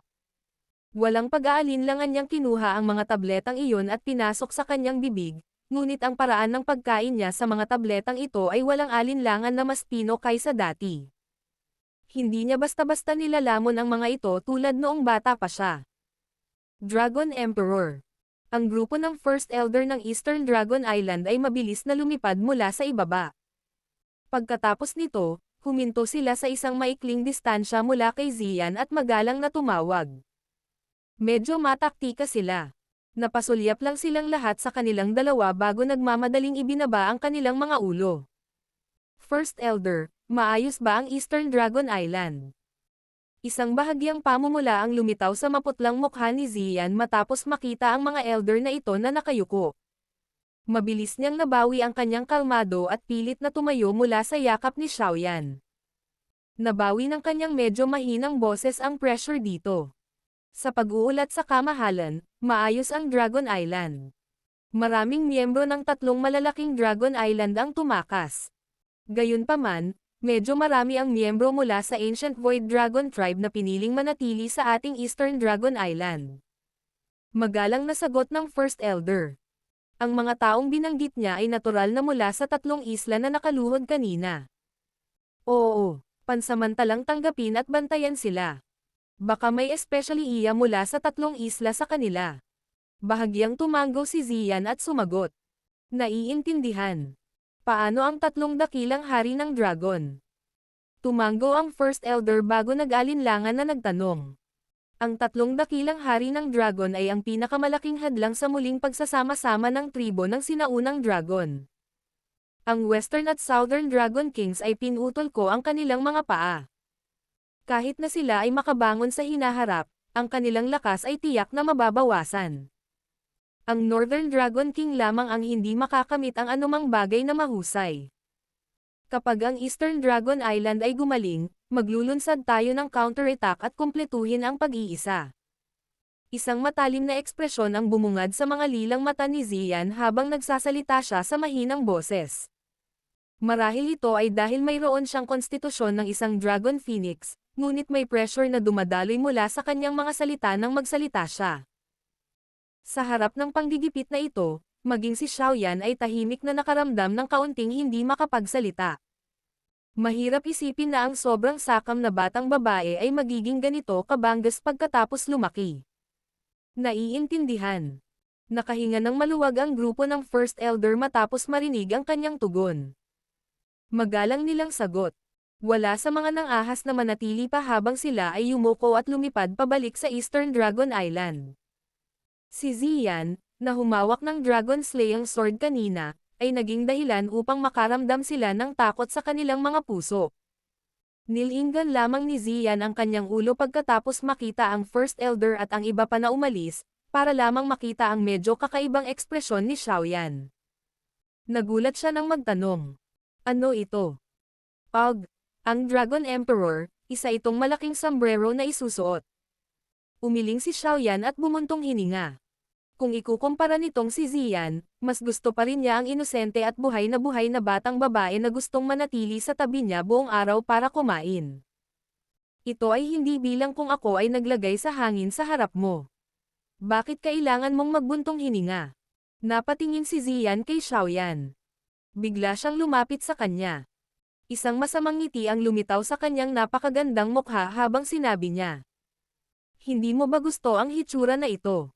Walang pag-aalinlangan niyang kinuha ang mga tabletang iyon at pinasok sa kanyang bibig, ngunit ang paraan ng pagkain niya sa mga tabletang ito ay walang alinlangan na mas pino kaysa dati. Hindi niya basta-basta nilalamon ang mga ito tulad noong bata pa siya. Dragon Emperor. Ang grupo ng First Elder ng Eastern Dragon Island ay mabilis na lumipad mula sa ibaba. Pagkatapos nito, huminto sila sa isang maikling distansya mula kay Ziyan at magalang na tumawag. Medyo mataktika sila. Napasulyap lang silang lahat sa kanilang dalawa bago nagmamadaling ibinaba ang kanilang mga ulo. First Elder, maayos ba ang Eastern Dragon Island? Isang bahagyang pamumula ang lumitaw sa maputlang mukha ni Ziyan matapos makita ang mga elder na ito na nakayuko. Mabilis niyang nabawi ang kanyang kalmado at pilit na tumayo mula sa yakap ni Xiaoyan. Nabawi ng kanyang medyo mahinang boses ang pressure dito. Sa pag-uulat sa kamahalan, maayos ang Dragon Island. Maraming miyembro ng 3 malalaking Dragon Island ang tumakas. Gayunpaman, medyo marami ang miyembro mula sa Ancient Void Dragon Tribe na piniling manatili sa ating Eastern Dragon Island. Magalang na sagot ng First Elder. Ang mga taong binanggit niya ay natural na mula sa 3 isla na nakaluhod kanina. Oo, pansamantalang tanggapin at bantayan sila. Baka may especially iya mula sa 3 isla sa kanila. Bahagyang tumango si Ziyan at sumagot. Naiintindihan. Paano ang 3 dakilang hari ng dragon? Tumango ang First Elder bago nag-alinlangan na nagtanong. Ang 3 dakilang hari ng dragon ay ang pinakamalaking hadlang sa muling pagsasama-sama ng tribo ng sinaunang dragon. Ang Western at Southern Dragon Kings ay pinutol ko ang kanilang mga paa. Kahit na sila ay makabangon sa hinaharap, ang kanilang lakas ay tiyak na mababawasan. Ang Northern Dragon King lamang ang hindi makakamit ang anumang bagay na mahusay. Kapag ang Eastern Dragon Island ay gumaling, maglulunsad tayo ng counterattack at kumpletuhin ang pag-iisa. Isang matalim na ekspresyon ang bumungad sa mga lilang mata ni Ziyan habang nagsasalita siya sa mahinang boses. Marahil ito ay dahil mayroon siyang konstitusyon ng isang Dragon Phoenix, ngunit may pressure na dumadaloy mula sa kanyang mga salita nang magsalita siya. Sa harap ng panggigipit na ito, maging si Xiaoyan ay tahimik na nakaramdam ng kaunting hindi makapagsalita. Mahirap isipin na ang sobrang sakam na batang babae ay magiging ganito kabanggas pagkatapos lumaki. Naiintindihan. Nakahinga ng maluwag ang grupo ng First Elder matapos marinig ang kanyang tugon. Magalang nilang sagot. Wala sa mga nang-ahas na manatili pa habang sila ay yumuko at lumipad pabalik sa Eastern Dragon Island. Si Ziyan, na humawak ng Dragon Slaying Sword kanina, ay naging dahilan upang makaramdam sila ng takot sa kanilang mga puso. Nilinggan lamang ni Ziyan ang kanyang ulo pagkatapos makita ang First Elder at ang iba pa na umalis, para lamang makita ang medyo kakaibang ekspresyon ni Xiaoyan. Nagulat siya nang magtanong. Ano ito? Ang Dragon Emperor, isa itong malaking sombrero na isusuot. Umiling si Xiaoyan at bumuntong hininga. Kung ikukumpara nitong si Ziyan, mas gusto pa rin niya ang inosente at buhay na batang babae na gustong manatili sa tabi niya buong araw para kumain. Ito ay hindi bilang kung ako ay naglagay sa hangin sa harap mo. Bakit kailangan mong magbuntong hininga? Napatingin si Ziyan kay Xiaoyan. Bigla siyang lumapit sa kanya. Isang masamang ngiti ang lumitaw sa kanyang napakagandang mukha habang sinabi niya. Hindi mo ba gusto ang hitsura na ito?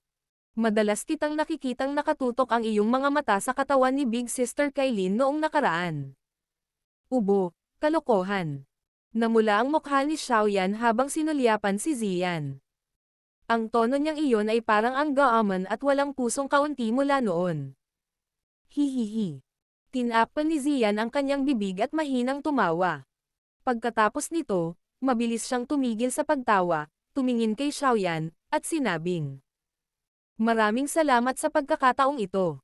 Madalas kitang nakikitang nakatutok ang iyong mga mata sa katawan ni Big Sister Kailin noong nakaraan. Ubo, kalokohan. Namula ang mukha ni Xiaoyan habang sinulyapan si Ziyan. Ang tono niyang iyon ay parang ang gaaman at walang pusong kaunti mula noon. Hihihi. Tinakpan ni Ziyan ang kanyang bibig at mahinang tumawa. Pagkatapos nito, mabilis siyang tumigil sa pagtawa, tumingin kay Xiaoyan, at sinabing. Maraming salamat sa pagkakataong ito.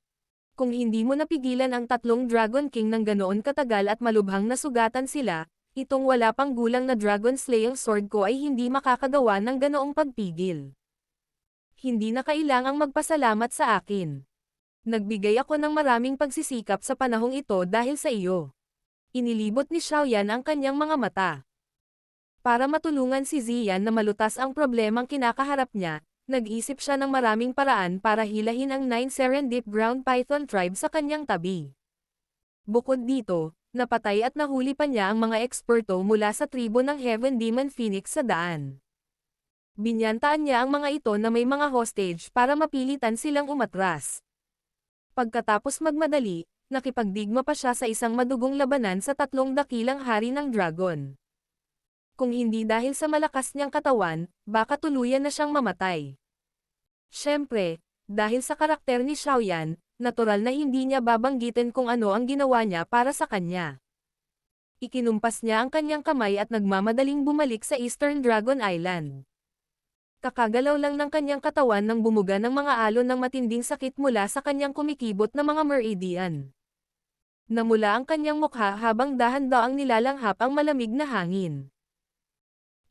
Kung hindi mo napigilan ang tatlong Dragon King ng ganoon katagal at malubhang nasugatan sila, itong wala pang gulang na Dragon Slaying Sword ko ay hindi makakagawa ng ganoong pagpigil. Hindi na kailangang magpasalamat sa akin. Nagbigay ako ng maraming pagsisikap sa panahong ito dahil sa iyo. Inilibot ni Xiaoyan ang kanyang mga mata. Para matulungan si Ziyan na malutas ang problemang kinakaharap niya, nag-isip siya ng maraming paraan para hilahin ang 9 Serendip Ground Python tribe sa kanyang tabi. Bukod dito, napatay at nahuli pa niya ang mga eksperto mula sa tribo ng Heaven Demon Phoenix sa daan. Binyantaan niya ang mga ito na may mga hostage para mapilitan silang umatras. Pagkatapos magmadali, nakipagdigma pa siya sa isang madugong labanan sa tatlong dakilang hari ng dragon. Kung hindi dahil sa malakas niyang katawan, baka tuluyan na siyang mamatay. Siyempre, dahil sa karakter ni Xiaoyan, natural na hindi niya babanggitin kung ano ang ginawa niya para sa kanya. Ikinumpas niya ang kanyang kamay at nagmamadaling bumalik sa Eastern Dragon Island. Kakagalaw lang ng kanyang katawan nang bumuga ng mga alon ng matinding sakit mula sa kanyang kumikibot na mga meridian. Namula ang kanyang mukha habang dahan-daang nilalanghap ang malamig na hangin.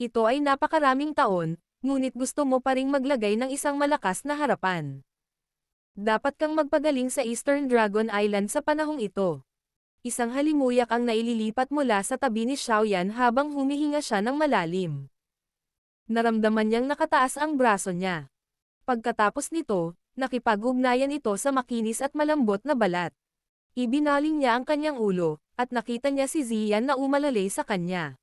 Ito ay napakaraming taon, ngunit gusto mo pa ring maglagay ng isang malakas na harapan. Dapat kang magpagaling sa Eastern Dragon Island sa panahong ito. Isang halimuyak ang naililipat mula sa tabi ni Xiaoyan habang humihinga siya ng malalim. Naramdaman niyang nakataas ang braso niya. Pagkatapos nito, nakipag-ugnayan ito sa makinis at malambot na balat. Ibinaling niya ang kanyang ulo, at nakita niya si Ziyan na umalalay sa kanya.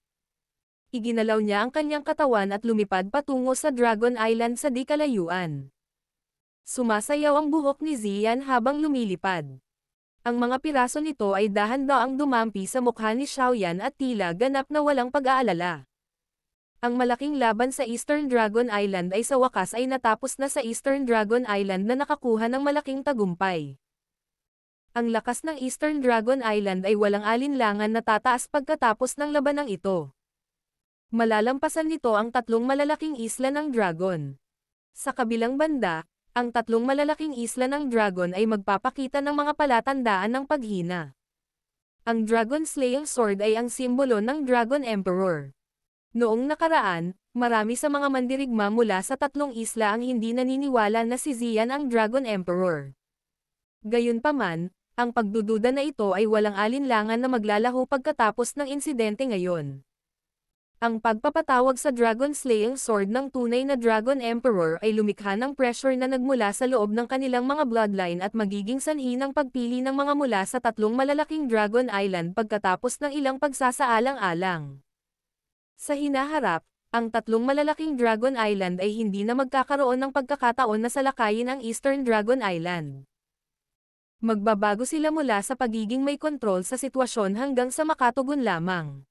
Iginalaw niya ang kanyang katawan at lumipad patungo sa Dragon Island sa di kalayuan. Sumasayaw ang buhok ni Ziyan habang lumilipad. Ang mga piraso nito ay dahan-daang dumampi sa mukha ni Xiaoyan at tila ganap na walang pag-aalala. Ang malaking laban sa Eastern Dragon Island ay sa wakas ay natapos na sa Eastern Dragon Island na nakakuha ng malaking tagumpay. Ang lakas ng Eastern Dragon Island ay walang alinlangan na tataas pagkatapos ng labanang ito. Malalampasan nito ang tatlong malalaking isla ng Dragon. Sa kabilang banda, ang tatlong malalaking isla ng Dragon ay magpapakita ng mga palatandaan ng paghina. Ang Dragon Slaying Sword ay ang simbolo ng Dragon Emperor. Noong nakaraan, marami sa mga mandirigma mula sa tatlong isla ang hindi naniniwala na si Ziyan ang Dragon Emperor. Gayunpaman, ang pagdududa na ito ay walang alinlangan na maglalaho pagkatapos ng insidente ngayon. Ang pagpapatawag sa Dragon Slaying Sword ng tunay na Dragon Emperor ay lumikha ng pressure na nagmula sa loob ng kanilang mga bloodline at magiging sanhi ng pagpili ng mga mula sa tatlong malalaking Dragon Island pagkatapos ng ilang pagsasaalang-alang. Sa hinaharap, ang tatlong malalaking Dragon Island ay hindi na magkakaroon ng pagkakataon na salakayin ang Eastern Dragon Island. Magbabago sila mula sa pagiging may kontrol sa sitwasyon hanggang sa makatugon lamang.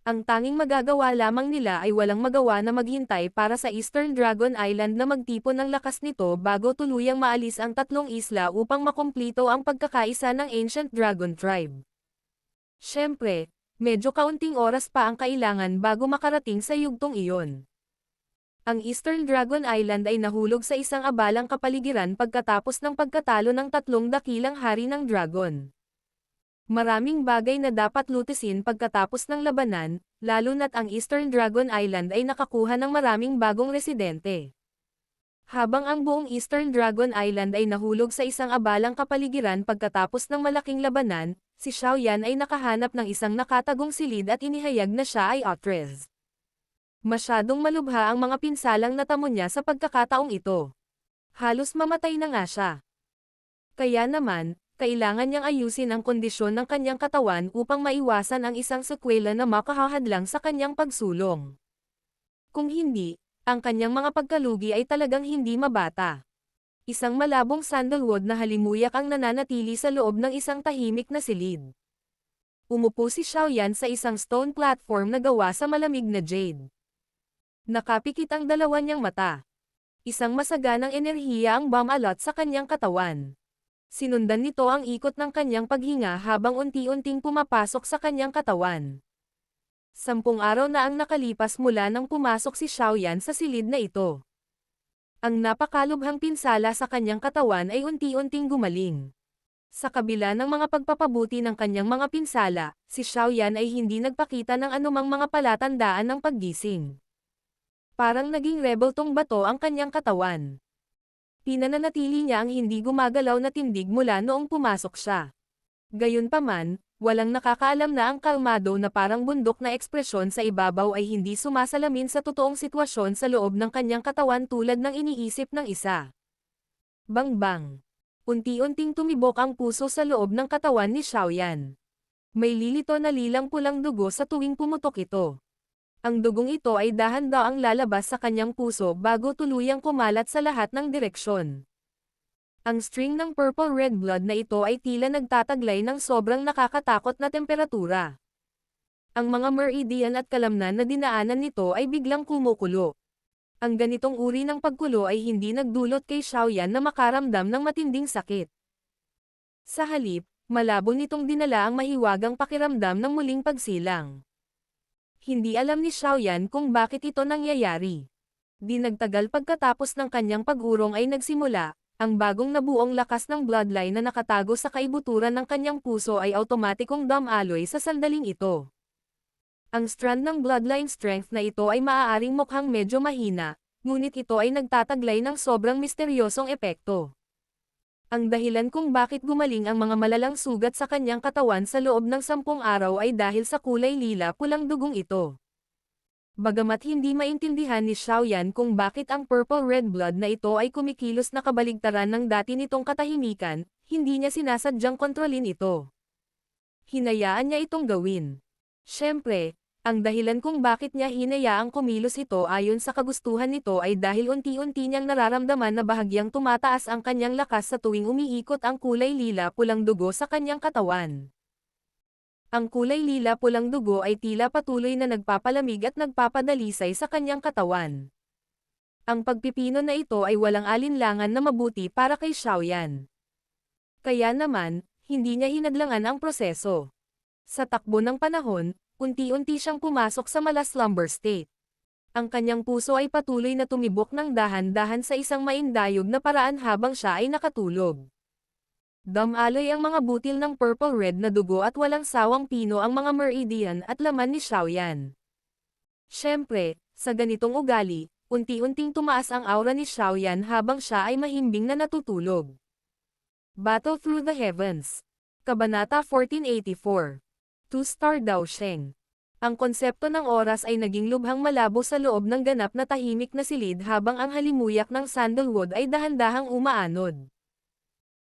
Ang tanging magagawa lamang nila ay walang magawa na maghintay para sa Eastern Dragon Island na magtipon ng lakas nito bago tuluyang maalis ang tatlong isla upang makumplito ang pagkakaisa ng Ancient Dragon Tribe. Siyempre, medyo kaunting oras pa ang kailangan bago makarating sa yugtong iyon. Ang Eastern Dragon Island ay nahulog sa isang abalang kapaligiran pagkatapos ng pagkatalo ng tatlong dakilang hari ng dragon. Maraming bagay na dapat lutisin pagkatapos ng labanan, lalo na't ang Eastern Dragon Island ay nakakuha ng maraming bagong residente. Habang ang buong Eastern Dragon Island ay nahulog sa isang abalang kapaligiran pagkatapos ng malaking labanan, si Xiaoyan ay nakahanap ng isang nakatagong silid at inihayag na siya ay Otrez. Masyadong malubha ang mga pinsalang natamo niya sa pagkakataong ito. Halos mamatay na nga siya. Kaya naman, kailangan niyang ayusin ang kondisyon ng kanyang katawan upang maiwasan ang isang sekwela na makahahadlang sa kanyang pagsulong. Kung hindi, ang kanyang mga pagkalugi ay talagang hindi mabata. Isang malabong sandalwood na halimuyak ang nananatili sa loob ng isang tahimik na silid. Umupo si Xiaoyan sa isang stone platform na gawa sa malamig na jade. Nakapikit ang dalawa niyang mata. Isang masaganang enerhiya ang bumalot sa kanyang katawan. Sinundan nito ang ikot ng kanyang paghinga habang unti-unting pumapasok sa kanyang katawan. 10 araw na ang nakalipas mula nang pumasok si Xiaoyan sa silid na ito. Ang napakalubhang pinsala sa kanyang katawan ay unti-unting gumaling. Sa kabila ng mga pagpapabuti ng kanyang mga pinsala, si Xiaoyan ay hindi nagpakita ng anumang mga palatandaan ng paggising. Parang naging rebel tong bato ang kanyang katawan. Pinananatili niya ang hindi gumagalaw na tindig mula noong pumasok siya. Gayunpaman, walang nakakaalam na ang kalmado na parang bundok na ekspresyon sa ibabaw ay hindi sumasalamin sa totoong sitwasyon sa loob ng kanyang katawan tulad ng iniisip ng isa. Bang-bang! Unti-unting tumibok ang puso sa loob ng katawan ni Xiaoyan. May lilito na lilang pulang dugo sa tuwing pumutok ito. Ang dugong ito ay dahan-daang lalabas sa kanyang puso bago tuluyang kumalat sa lahat ng direksyon. Ang string ng purple red blood na ito ay tila nagtataglay ng sobrang nakakatakot na temperatura. Ang mga meridian at kalamnan na dinaanan nito ay biglang kumukulo. Ang ganitong uri ng pagkulo ay hindi nagdulot kay Xiaoyan na makaramdam ng matinding sakit. Sa halip, malabo nitong dinala ang mahiwagang pakiramdam ng muling pagsilang. Hindi alam ni Xiaoyan kung bakit ito nangyayari. Di nagtagal pagkatapos ng kanyang pag-urong ay nagsimula, ang bagong nabuong lakas ng bloodline na nakatago sa kaibuturan ng kanyang puso ay automatikong dumaloy sa sandaling ito. Ang strand ng bloodline strength na ito ay maaaring mukhang medyo mahina, ngunit ito ay nagtataglay ng sobrang misteryosong epekto. Ang dahilan kung bakit gumaling ang mga malalang sugat sa kanyang katawan sa loob ng 10 araw ay dahil sa kulay lila-pulang dugong ito. Bagamat hindi maintindihan ni Xiaoyan kung bakit ang purple red blood na ito ay kumikilos na kabaligtaran ng dati nitong katahimikan, hindi niya sinasadyang kontrolin ito. Hinayaan niya itong gawin. Siyempre, ang dahilan kung bakit niya hinayaang kumilos ito ayon sa kagustuhan nito ay dahil unti-unti niyang nararamdaman na bahagyang tumataas ang kanyang lakas sa tuwing umiikot ang kulay lila-pulang dugo sa kanyang katawan. Ang kulay lila-pulang dugo ay tila patuloy na nagpapalamig at nagpapadalisay sa kanyang katawan. Ang pagpipino na ito ay walang alinlangan na mabuti para kay Xiaoyan. Kaya naman, hindi niya hinadlangan ang proseso. Sa takbo ng panahon, unti-unti siyang pumasok sa mala-slumber state. Ang kanyang puso ay patuloy na tumibok ng dahan-dahan sa isang maindayog na paraan habang siya ay nakatulog. Dumaloy ang mga butil ng purple-red na dugo at walang sawang pino ang mga meridian at laman ni Xiaoyan. Siyempre, sa ganitong ugali, unti-unting tumaas ang aura ni Xiaoyan habang siya ay mahimbing na natutulog. Battle Through the Heavens. Kabanata 1484. Two-star Daosheng. Ang konsepto ng oras ay naging lubhang malabo sa loob ng ganap na tahimik na silid habang ang halimuyak ng sandalwood ay dahan-dahang umaanod.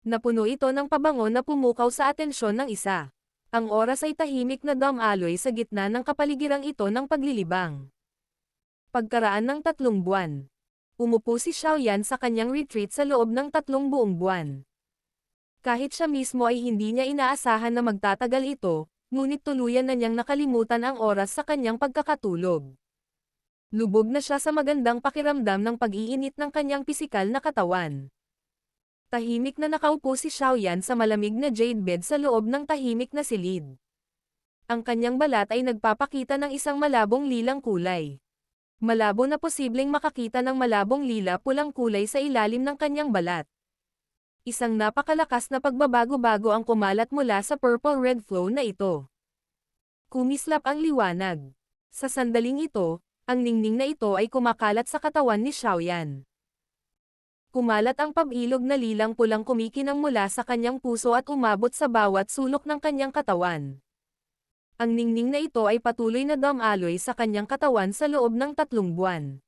Napuno ito ng pabango na pumukaw sa atensyon ng isa. Ang oras ay tahimik na dumaloy sa gitna ng kapaligirang ito ng paglilibang. Pagkaraan ng 3 buwan. Umupo si Xiaoyan sa kanyang retreat sa loob ng 3 buong buwan. Kahit siya mismo ay hindi niya inaasahan na magtatagal ito, ngunit tuluyan na niyang nakalimutan ang oras sa kanyang pagkakatulog. Lubog na siya sa magandang pakiramdam ng pag-iinit ng kanyang pisikal na katawan. Tahimik na nakaupo si Xiaoyan sa malamig na jade bed sa loob ng tahimik na silid. Ang kanyang balat ay nagpapakita ng isang malabong lilang kulay. Malabo na posibleng makakita ng malabong lila-pulang kulay sa ilalim ng kanyang balat. Isang napakalakas na pagbabago-bago ang kumalat mula sa purple-red flow na ito. Kumislap ang liwanag. Sa sandaling ito, ang ningning na ito ay kumakalat sa katawan ni Xiaoyan. Kumalat ang pabilog na lilang-pulang kumikinang mula sa kanyang puso at umabot sa bawat sulok ng kanyang katawan. Ang ningning na ito ay patuloy na dumaloy sa kanyang katawan sa loob ng 3 buwan.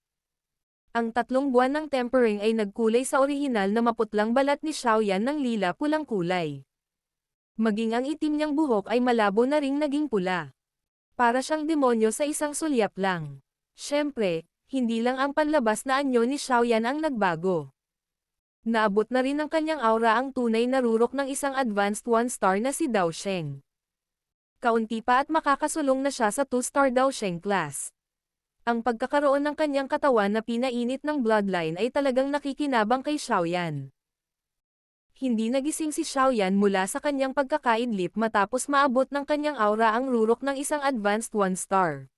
Ang 3 buwan ng tempering ay nagkulay sa orihinal na maputlang balat ni Xiaoyan ng lila-pulang kulay. Maging ang itim niyang buhok ay malabo na ring naging pula. Para siyang demonyo sa isang sulyap lang. Siyempre, hindi lang ang panlabas na anyo ni Xiaoyan ang nagbago. Naabot na rin ng kanyang aura ang tunay na rurok ng isang advanced 1-star na si Dao Sheng. Kaunti pa at makakasulong na siya sa 2-star Dao Sheng class. Ang pagkakaroon ng kanyang katawan na pinainit ng bloodline ay talagang nakikinabang kay Xiaoyan. Hindi nagising si Xiaoyan mula sa kanyang pagkakaidlip matapos maabot ng kanyang aura ang rurok ng isang advanced 1-star.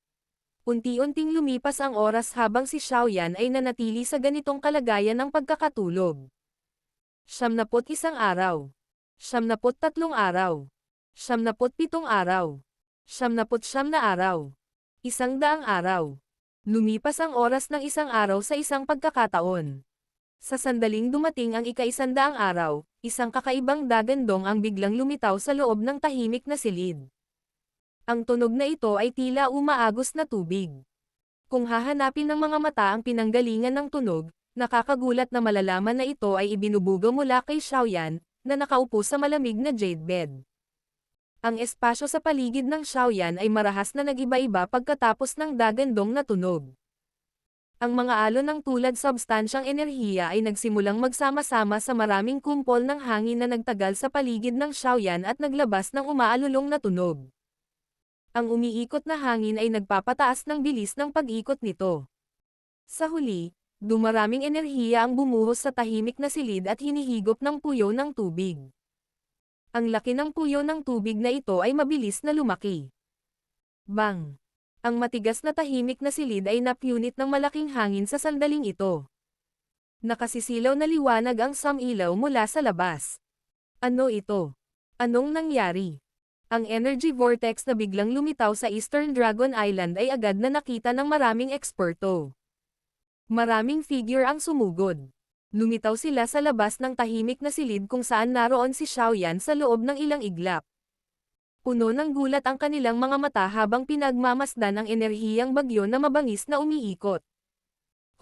Unti-unting lumipas ang oras habang si Xiaoyan ay nanatili sa ganitong kalagayan ng pagkakatulog. 71 araw. 73 araw. 77 araw. 79 na araw. 100 araw. Lumipas ang oras ng 1 araw sa isang pagkakataon. Sa sandaling dumating ang ika-100 araw, isang kakaibang dagandong ang biglang lumitaw sa loob ng tahimik na silid. Ang tunog na ito ay tila umaagos na tubig. Kung hahanapin ng mga mata ang pinanggalingan ng tunog, nakakagulat na malalaman na ito ay ibinubuga mula kay Xiaoyan, na nakaupo sa malamig na jade bed. Ang espasyo sa paligid ng Xiaoyan ay marahas na nag-iba-iba pagkatapos ng dagandong na tunog. Ang mga alon ng tulad substansyang enerhiya ay nagsimulang magsama-sama sa maraming kumpol ng hangin na nagtagal sa paligid ng Xiaoyan at naglabas ng umaalulong na tunog. Ang umiikot na hangin ay nagpapataas ng bilis ng pag-ikot nito. Sa huli, dumaraming enerhiya ang bumuhos sa tahimik na silid at hinihigop ng puyo ng tubig. Ang laki ng puyo ng tubig na ito ay mabilis na lumaki. Bang! Ang matigas na tahimik na silid ay napunit ng malaking hangin sa sandaling ito. Nakasisilaw na liwanag ang samilaw mula sa labas. Ano ito? Anong nangyari? Ang energy vortex na biglang lumitaw sa Eastern Dragon Island ay agad na nakita ng maraming eksperto. Maraming figure ang sumugod. Lumitaw sila sa labas ng tahimik na silid kung saan naroon si Xiaoyan sa loob ng ilang iglap. Puno ng gulat ang kanilang mga mata habang pinagmamasdan ang enerhiyang bagyo na mabangis na umiikot.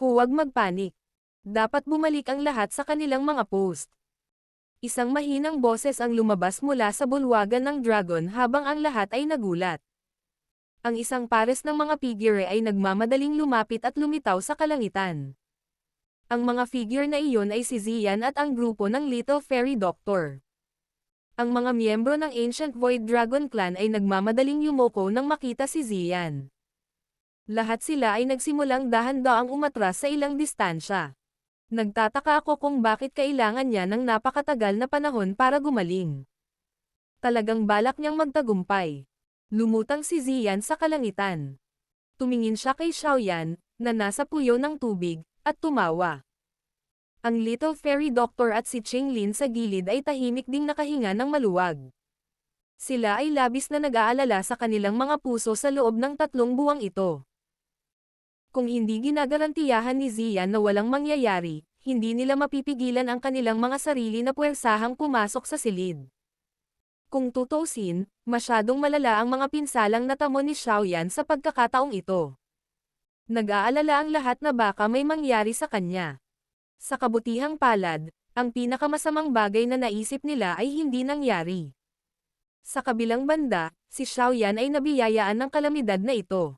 Huwag magpanik. Dapat bumalik ang lahat sa kanilang mga post. Isang mahinang boses ang lumabas mula sa bulwagan ng dragon habang ang lahat ay nagulat. Ang isang pares ng mga figure ay nagmamadaling lumapit at lumitaw sa kalangitan. Ang mga figure na iyon ay si Ziyan at ang grupo ng Little Fairy Doctor. Ang mga miyembro ng Ancient Void Dragon Clan ay nagmamadaling yumoko nang makita si Ziyan. Lahat sila ay nagsimulang dahan-daang umatras sa ilang distansya. Nagtataka ako kung bakit kailangan niya ng napakatagal na panahon para gumaling. Talagang balak niyang magtagumpay. Lumutang si Ziyan sa kalangitan. Tumingin siya kay Xiaoyan, na nasa puyo ng tubig, at tumawa. Ang Little Fairy Doctor at si Qinglin sa gilid ay tahimik ding nakahinga ng maluwag. Sila ay labis na nag-aalala sa kanilang mga puso sa loob ng 3 buwang ito. Kung hindi ginagarantiyahan ni Ziyan na walang mangyayari, hindi nila mapipigilan ang kanilang mga sarili na puwersahang pumasok sa silid. Kung tutuusin, masyadong malala ang mga pinsalang natamo ni Xiaoyan sa pagkakataong ito. Nag-aalala ang lahat na baka may mangyari sa kanya. Sa kabutihang palad, ang pinakamasamang bagay na naisip nila ay hindi nangyari. Sa kabilang banda, si Xiaoyan ay nabiyayaan ng kalamidad na ito.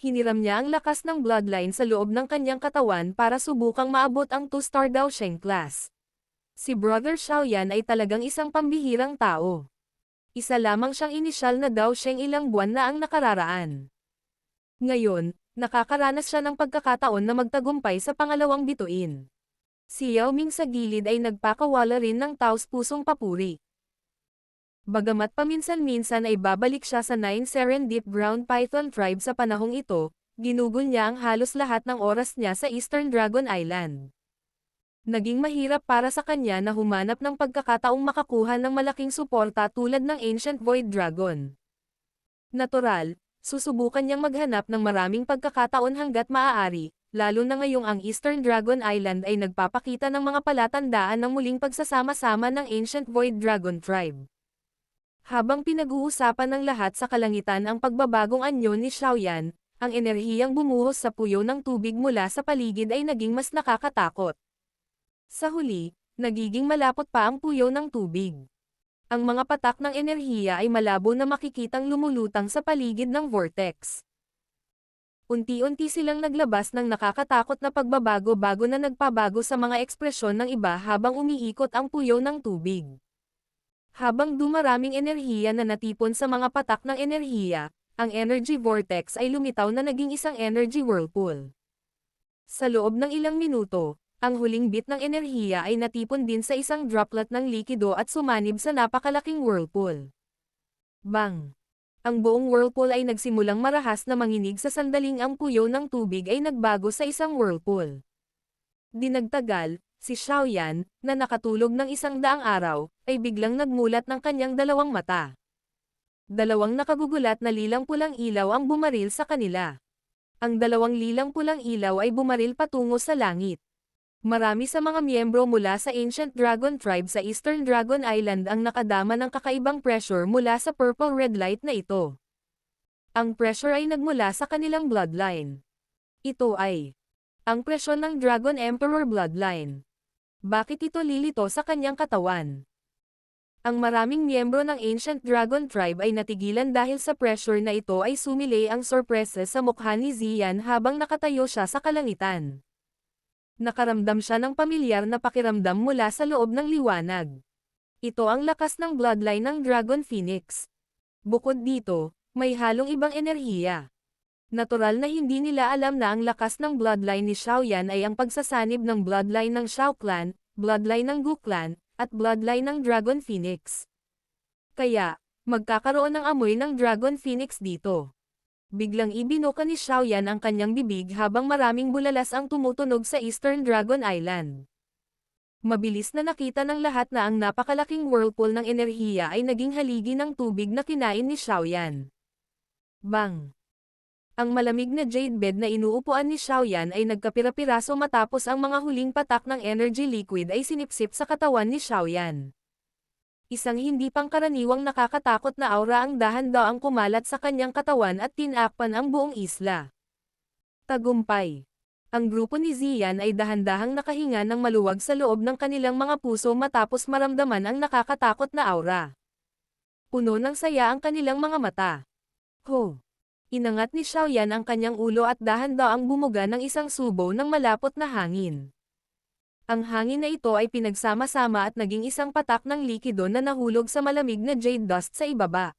Hiniram niya ang lakas ng bloodline sa loob ng kanyang katawan para subukang maabot ang 2-star Dao Sheng class. Si Brother Xiaoyan ay talagang isang pambihirang tao. Isa lamang siyang inisyal na Dao Sheng ilang buwan na ang nakararaan. Ngayon, nakakaranas siya ng pagkakataon na magtagumpay sa pangalawang bituin. Si Yao Ming sa gilid ay nagpakawala rin ng taos-pusong papuri. Bagamat paminsan-minsan ay babalik siya sa 9 Serendip Ground Python tribe sa panahong ito, ginugol niya ang halos lahat ng oras niya sa Eastern Dragon Island. Naging mahirap para sa kanya na humanap ng pagkakataong makakuha ng malaking suporta tulad ng Ancient Void Dragon. Natural, susubukan niyang maghanap ng maraming pagkakataon hanggat maaari, lalo na ngayong ang Eastern Dragon Island ay nagpapakita ng mga palatandaan ng muling pagsasama-sama ng Ancient Void Dragon Tribe. Habang pinag-uusapan ng lahat sa kalangitan ang pagbabagong anyo ni Xiaoyan, ang enerhiyang bumuhos sa puyo ng tubig mula sa paligid ay naging mas nakakatakot. Sa huli, nagiging malapot pa ang puyo ng tubig. Ang mga patak ng enerhiya ay malabo na makikitang lumulutang sa paligid ng vortex. Unti-unti silang naglabas ng nakakatakot na pagbabago bago na nagpabago sa mga ekspresyon ng iba habang umiikot ang puyo ng tubig. Habang dumaraming enerhiya na natipon sa mga patak ng enerhiya, ang energy vortex ay lumitaw na naging isang energy whirlpool. Sa loob ng ilang minuto, ang huling bit ng enerhiya ay natipon din sa isang droplet ng likido at sumanib sa napakalaking whirlpool. Bang! Ang buong whirlpool ay nagsimulang marahas na manginig sa sandaling ang puyo ng tubig ay nagbago sa isang whirlpool. Di nagtagal, si Xiaoyan, na nakatulog ng 100 araw, ay biglang nagmulat ng kanyang dalawang mata. Dalawang nakagugulat na lilang pulang ilaw ang bumaril sa kanila. Ang dalawang lilang pulang ilaw ay bumaril patungo sa langit. Marami sa mga miyembro mula sa Ancient Dragon Tribe sa Eastern Dragon Island ang nakadama ng kakaibang pressure mula sa purple red light na ito. Ang pressure ay nagmula sa kanilang bloodline. Ito ay ang presyon ng Dragon Emperor bloodline. Bakit ito lilito sa kanyang katawan? Ang maraming miyembro ng Ancient Dragon Tribe ay natigilan dahil sa pressure na ito ay sumilay ang sorpresa sa mukha ni Ziyan habang nakatayo siya sa kalangitan. Nakaramdam siya ng pamilyar na pakiramdam mula sa loob ng liwanag. Ito ang lakas ng bloodline ng Dragon Phoenix. Bukod dito, may halong ibang enerhiya. Natural na hindi nila alam na ang lakas ng bloodline ni Xiaoyan ay ang pagsasanib ng bloodline ng Xiao Clan, bloodline ng Gu Clan, at bloodline ng Dragon Phoenix. Kaya, magkakaroon ng amoy ng Dragon Phoenix dito. Biglang ibinuka ni Xiaoyan ang kanyang bibig habang maraming bulalas ang tumutunog sa Eastern Dragon Island. Mabilis na nakita ng lahat na ang napakalaking whirlpool ng enerhiya ay naging haligi ng tubig na kinain ni Xiaoyan. Bang! Ang malamig na jade bed na inuupuan ni Xiaoyan ay nagkapira-piraso matapos ang mga huling patak ng energy liquid ay sinipsip sa katawan ni Xiaoyan. Isang hindi pangkaraniwang nakakatakot na aura ang dahan-daang kumalat sa kanyang katawan at tinakpan ang buong isla. Tagumpay. Ang grupo ni Ziyan ay dahan-dahang nakahinga ng maluwag sa loob ng kanilang mga puso matapos maramdaman ang nakakatakot na aura. Puno ng saya ang kanilang mga mata. Ho! Inangat ni Xiaoyan ang kanyang ulo at dahan-daang bumuga ng isang subo ng malapot na hangin. Ang hangin na ito ay pinagsama-sama at naging isang patak ng likido na nahulog sa malamig na jade dust sa ibaba.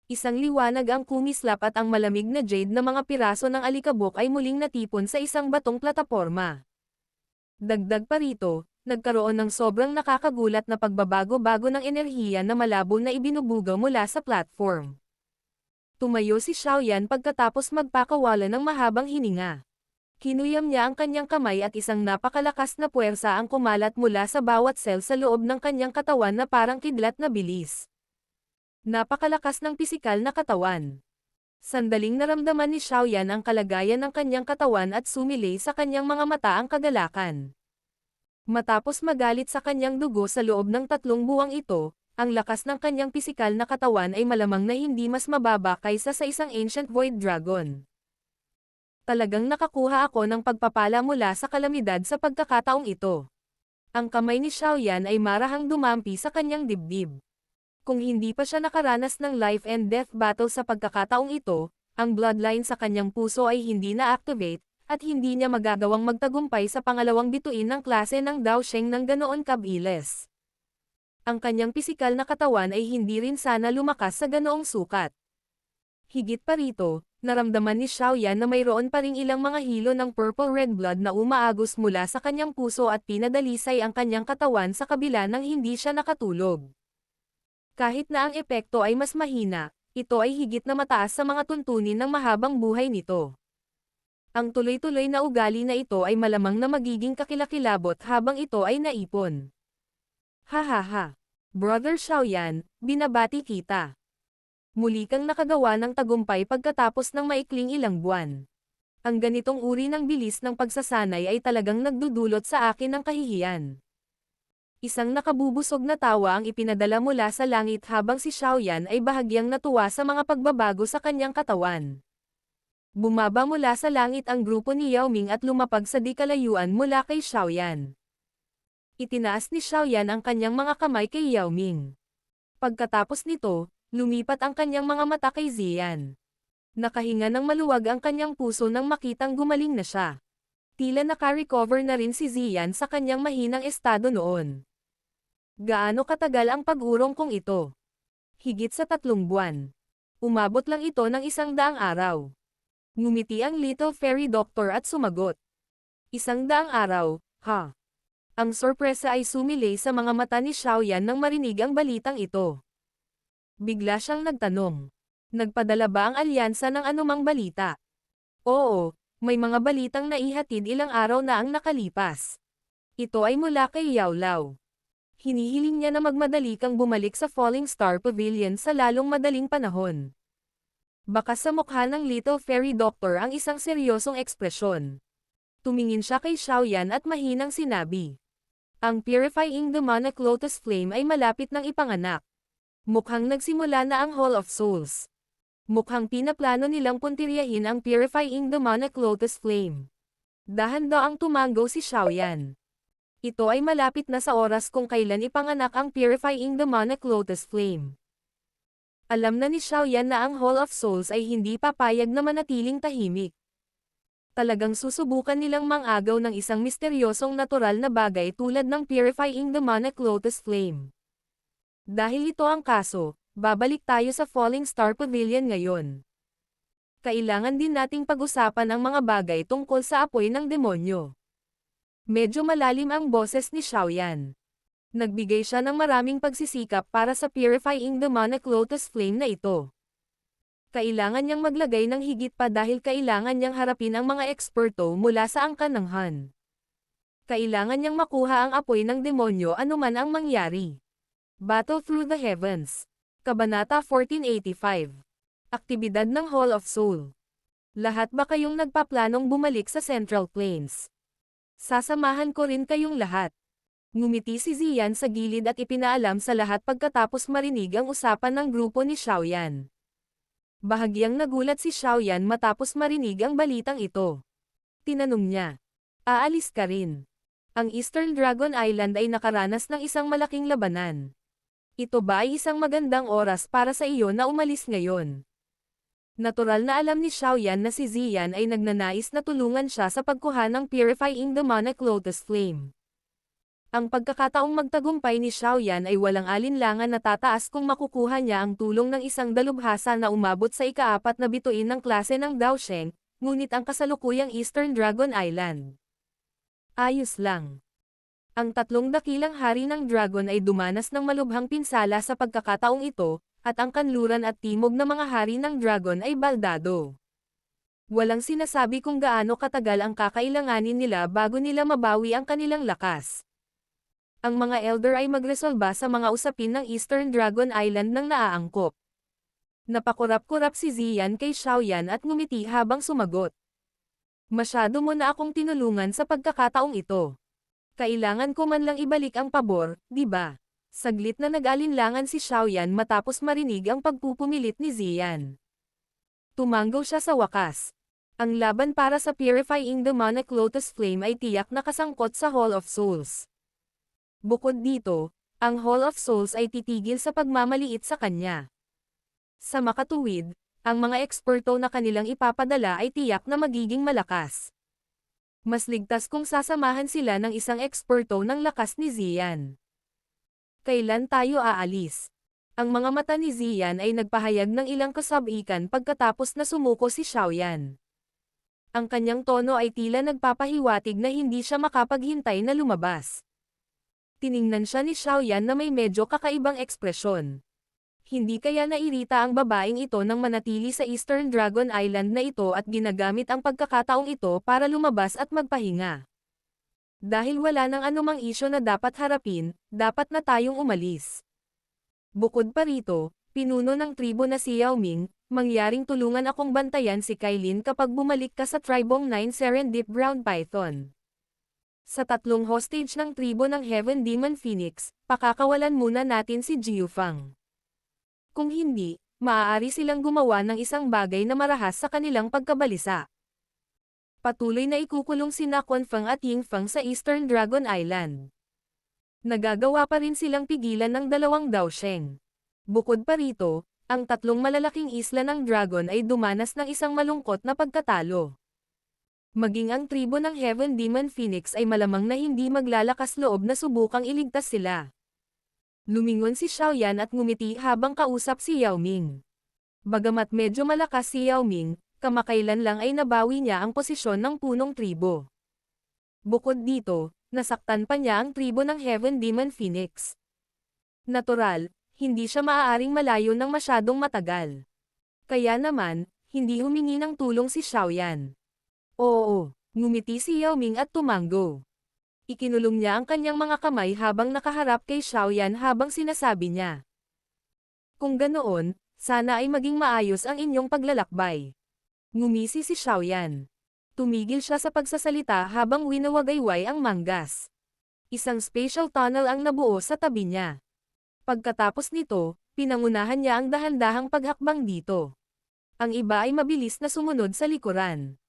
Isang liwanag ang kumislap at ang malamig na jade na mga piraso ng alikabok ay muling natipon sa isang batong plataporma. Dagdag pa rito, nagkaroon ng sobrang nakakagulat na pagbabago-bago ng enerhiya na malabo na ibinubuga mula sa platform. Tumayo si Xiaoyan pagkatapos magpakawala ng mahabang hininga. Kinuyam niya ang kanyang kamay at isang napakalakas na puwersa ang kumalat mula sa bawat cell sa loob ng kanyang katawan na parang kidlat na bilis. Napakalakas ng pisikal na katawan. Sandaling naramdaman ni Xiaoyan ang kalagayan ng kanyang katawan at sumilay sa kanyang mga mata ang kagalakan. Matapos magalit sa kanyang dugo sa loob ng 3 buwang ito, ang lakas ng kanyang pisikal na katawan ay malamang na hindi mas mababa kaysa sa isang Ancient Void Dragon. Talagang nakakuha ako ng pagpapala mula sa kalamidad sa pagkakataong ito. Ang kamay ni Xiaoyan ay marahang dumampi sa kanyang dibdib. Kung hindi pa siya nakaranas ng life and death battle sa pagkakataong ito, ang bloodline sa kanyang puso ay hindi na-activate, at hindi niya magagawang magtagumpay sa pangalawang bituin ng klase ng Dao Sheng ng ganoon kabilis. Ang kanyang pisikal na katawan ay hindi rin sana lumakas sa ganoong sukat. Higit pa rito, naramdaman ni Xiaoyan na mayroon pa ring ilang mga hilo ng purple red blood na umaagos mula sa kanyang puso at pinadalisay ang kanyang katawan sa kabila ng hindi siya nakatulog. Kahit na ang epekto ay mas mahina, ito ay higit na mataas sa mga tuntunin ng mahabang buhay nito. Ang tuloy-tuloy na ugali na ito ay malamang na magiging kakilakilabot habang ito ay naipon. Hahaha. Brother Xiaoyan, binabati kita. Muli kang nakagawa ng tagumpay pagkatapos ng maikling ilang buwan. Ang ganitong uri ng bilis ng pagsasanay ay talagang nagdudulot sa akin ng kahihiyan. Isang nakabubusog na tawa ang ipinadala mula sa langit habang si Xiaoyan ay bahagyang natuwa sa mga pagbabago sa kanyang katawan. Bumaba mula sa langit ang grupo ni Yao Ming at lumapag sa di kalayuan mula kay Xiaoyan. Itinaas ni Xiaoyan ang kanyang mga kamay kay Yao Ming. Pagkatapos nito, lumipat ang kanyang mga mata kay Ziyan. Nakahinga ng maluwag ang kanyang puso nang makitang gumaling na siya. Tila naka-recover na rin si Ziyan sa kanyang mahinang estado noon. Gaano katagal ang pag-urong kong ito? Higit sa 3 buwan. Umabot lang ito ng 100 araw. Ngumiti ang Little Fairy Doctor at sumagot. 100 araw, ha? Ang sorpresa ay sumilay sa mga mata ni Xiaoyan nang marinig ang balitang ito. Bigla siyang nagtanong. Nagpadala ba ang alyansa ng anumang balita? Oo, may mga balitang naihatid ilang araw na ang nakalipas. Ito ay mula kay Yao Lao. Hinihiling niya na magmadali kang bumalik sa Falling Star Pavilion sa lalong madaling panahon. Baka sa mukha ng Little Fairy Doctor ang isang seryosong ekspresyon. Tumingin siya kay Xiaoyan at mahinang sinabi. Ang Purifying Demonic Lotus Flame ay malapit ng ipanganak. Mukhang nagsimula na ang Hall of Souls. Mukhang pinaplano nilang puntiryahin ang Purifying Demonic Lotus Flame. Dahan-daang tumango si Xiaoyan. Ito ay malapit na sa oras kung kailan ipanganak ang Purifying Demonic Lotus Flame. Alam na ni Xiaoyan na ang Hall of Souls ay hindi papayag na manatiling tahimik. Talagang susubukan nilang mangagaw ng isang misteryosong natural na bagay tulad ng Purifying Demonic Lotus Flame. Dahil ito ang kaso, babalik tayo sa Falling Star Pavilion ngayon. Kailangan din nating pag-usapan ang mga bagay tungkol sa apoy ng demonyo. Medyo malalim ang boses ni Xiaoyan. Nagbigay siya ng maraming pagsisikap para sa Purifying Demonic Lotus Flame na ito. Kailangan niyang maglagay ng higit pa dahil kailangan niyang harapin ang mga eksperto mula sa angkan ng Han. Kailangan niyang makuha ang apoy ng demonyo anuman ang mangyari. Battle Through the Heavens. Kabanata 1485. Aktibidad ng Hall of Soul. Lahat ba kayong nagpaplanong bumalik sa Central Plains? Sasamahan ko rin kayong lahat. Ngumiti si Ziyan sa gilid at ipinaalam sa lahat pagkatapos marinig ang usapan ng grupo ni Xiaoyan. Bahagyang nagulat si Xiaoyan matapos marinig ang balitang ito. Tinanong niya, aalis ka rin? Ang Eastern Dragon Island ay nakaranas ng isang malaking labanan. Ito ba ay isang magandang oras para sa iyo na umalis ngayon? Natural na alam ni Xiaoyan na si Ziyan ay nagnanais na tulungan siya sa pagkuha ng Purifying Demonic Lotus Flame. Ang pagkakataong magtagumpay ni Xiaoyan ay walang alinlangan na tataas kung makukuha niya ang tulong ng isang dalubhasa na umabot sa ika-4 na bituin ng klase ng Daosheng, ngunit ang kasalukuyang Eastern Dragon Island. Ayos lang. Ang 3 dakilang hari ng dragon ay dumanas ng malubhang pinsala sa pagkakataong ito, at ang kanluran at timog na mga hari ng dragon ay baldado. Walang sinasabi kung gaano katagal ang kakailanganin nila bago nila mabawi ang kanilang lakas. Ang mga elder ay magresolba sa mga usapin ng Eastern Dragon Island nang naaangkop. Napakurap-kurap si Ziyan kay Xiaoyan at ngumiti habang sumagot. Masyado mo na akong tinulungan sa pagkakataong ito. Kailangan ko man lang ibalik ang pabor, di ba? Saglit na nag-alinlangan si Xiaoyan matapos marinig ang pagpupumilit ni Ziyan. Tumanggo siya sa wakas. Ang laban para sa Purifying Demonic Lotus Flame ay tiyak na kasangkot sa Hall of Souls. Bukod dito, ang Hall of Souls ay titigil sa pagmamaliit sa kanya. Sa makatuwid, ang mga eksperto na kanilang ipapadala ay tiyak na magiging malakas. Mas ligtas kung sasamahan sila ng isang eksperto ng lakas ni Ziyan. Kailan tayo aalis? Ang mga mata ni Ziyan ay nagpahayag ng ilang kasabikan pagkatapos na sumuko si Xiaoyan. Ang kanyang tono ay tila nagpapahiwatig na hindi siya makapaghintay na lumabas. Tiningnan siya ni Xiaoyan na may medyo kakaibang ekspresyon. Hindi kaya nairita ang babaeng ito nang manatili sa Eastern Dragon Island na ito at ginagamit ang pagkakataong ito para lumabas at magpahinga. Dahil wala nang anumang isyo na dapat harapin, dapat na tayong umalis. Bukod pa rito, pinuno ng tribo na si Yao Ming, mangyaring tulungan akong bantayan si Kailin kapag bumalik ka sa Tribong 9 Serendip Brown Python. Sa tatlong hostage ng tribo ng Heaven Demon Phoenix, pakakawalan muna natin si Jiufang. Kung hindi, maaari silang gumawa ng isang bagay na marahas sa kanilang pagkabalisa. Patuloy na ikukulong sina Quanfeng at Yingfeng sa Eastern Dragon Island. Nagagawa pa rin silang pigilan ng dalawang Daosheng. Bukod pa rito, ang tatlong malalaking isla ng dragon ay dumanas ng isang malungkot na pagkatalo. Maging ang tribo ng Heaven Demon Phoenix ay malamang na hindi maglalakas loob na subukang iligtas sila. Lumingon si Xiaoyan at ngumiti habang kausap si Yao Ming. Bagamat medyo malakas si Yao Ming, kamakailan lang ay nabawi niya ang posisyon ng punong tribo. Bukod dito, nasaktan pa niya ang tribo ng Heaven Demon Phoenix. Natural, hindi siya maaaring malayo ng masyadong matagal. Kaya naman, hindi humingi ng tulong si Xiaoyan. Oo, ngumiti si Yao Ming at tumanggo. Ikinulong niya ang kanyang mga kamay habang nakaharap kay Xiaoyan habang sinasabi niya. Kung ganoon, sana ay maging maayos ang inyong paglalakbay. Ngumisi si Xiaoyan. Tumigil siya sa pagsasalita habang winawagayway ang manggas. Isang spatial tunnel ang nabuo sa tabi niya. Pagkatapos nito, pinangunahan niya ang dahan-dahang paghakbang dito. Ang iba ay mabilis na sumunod sa likuran.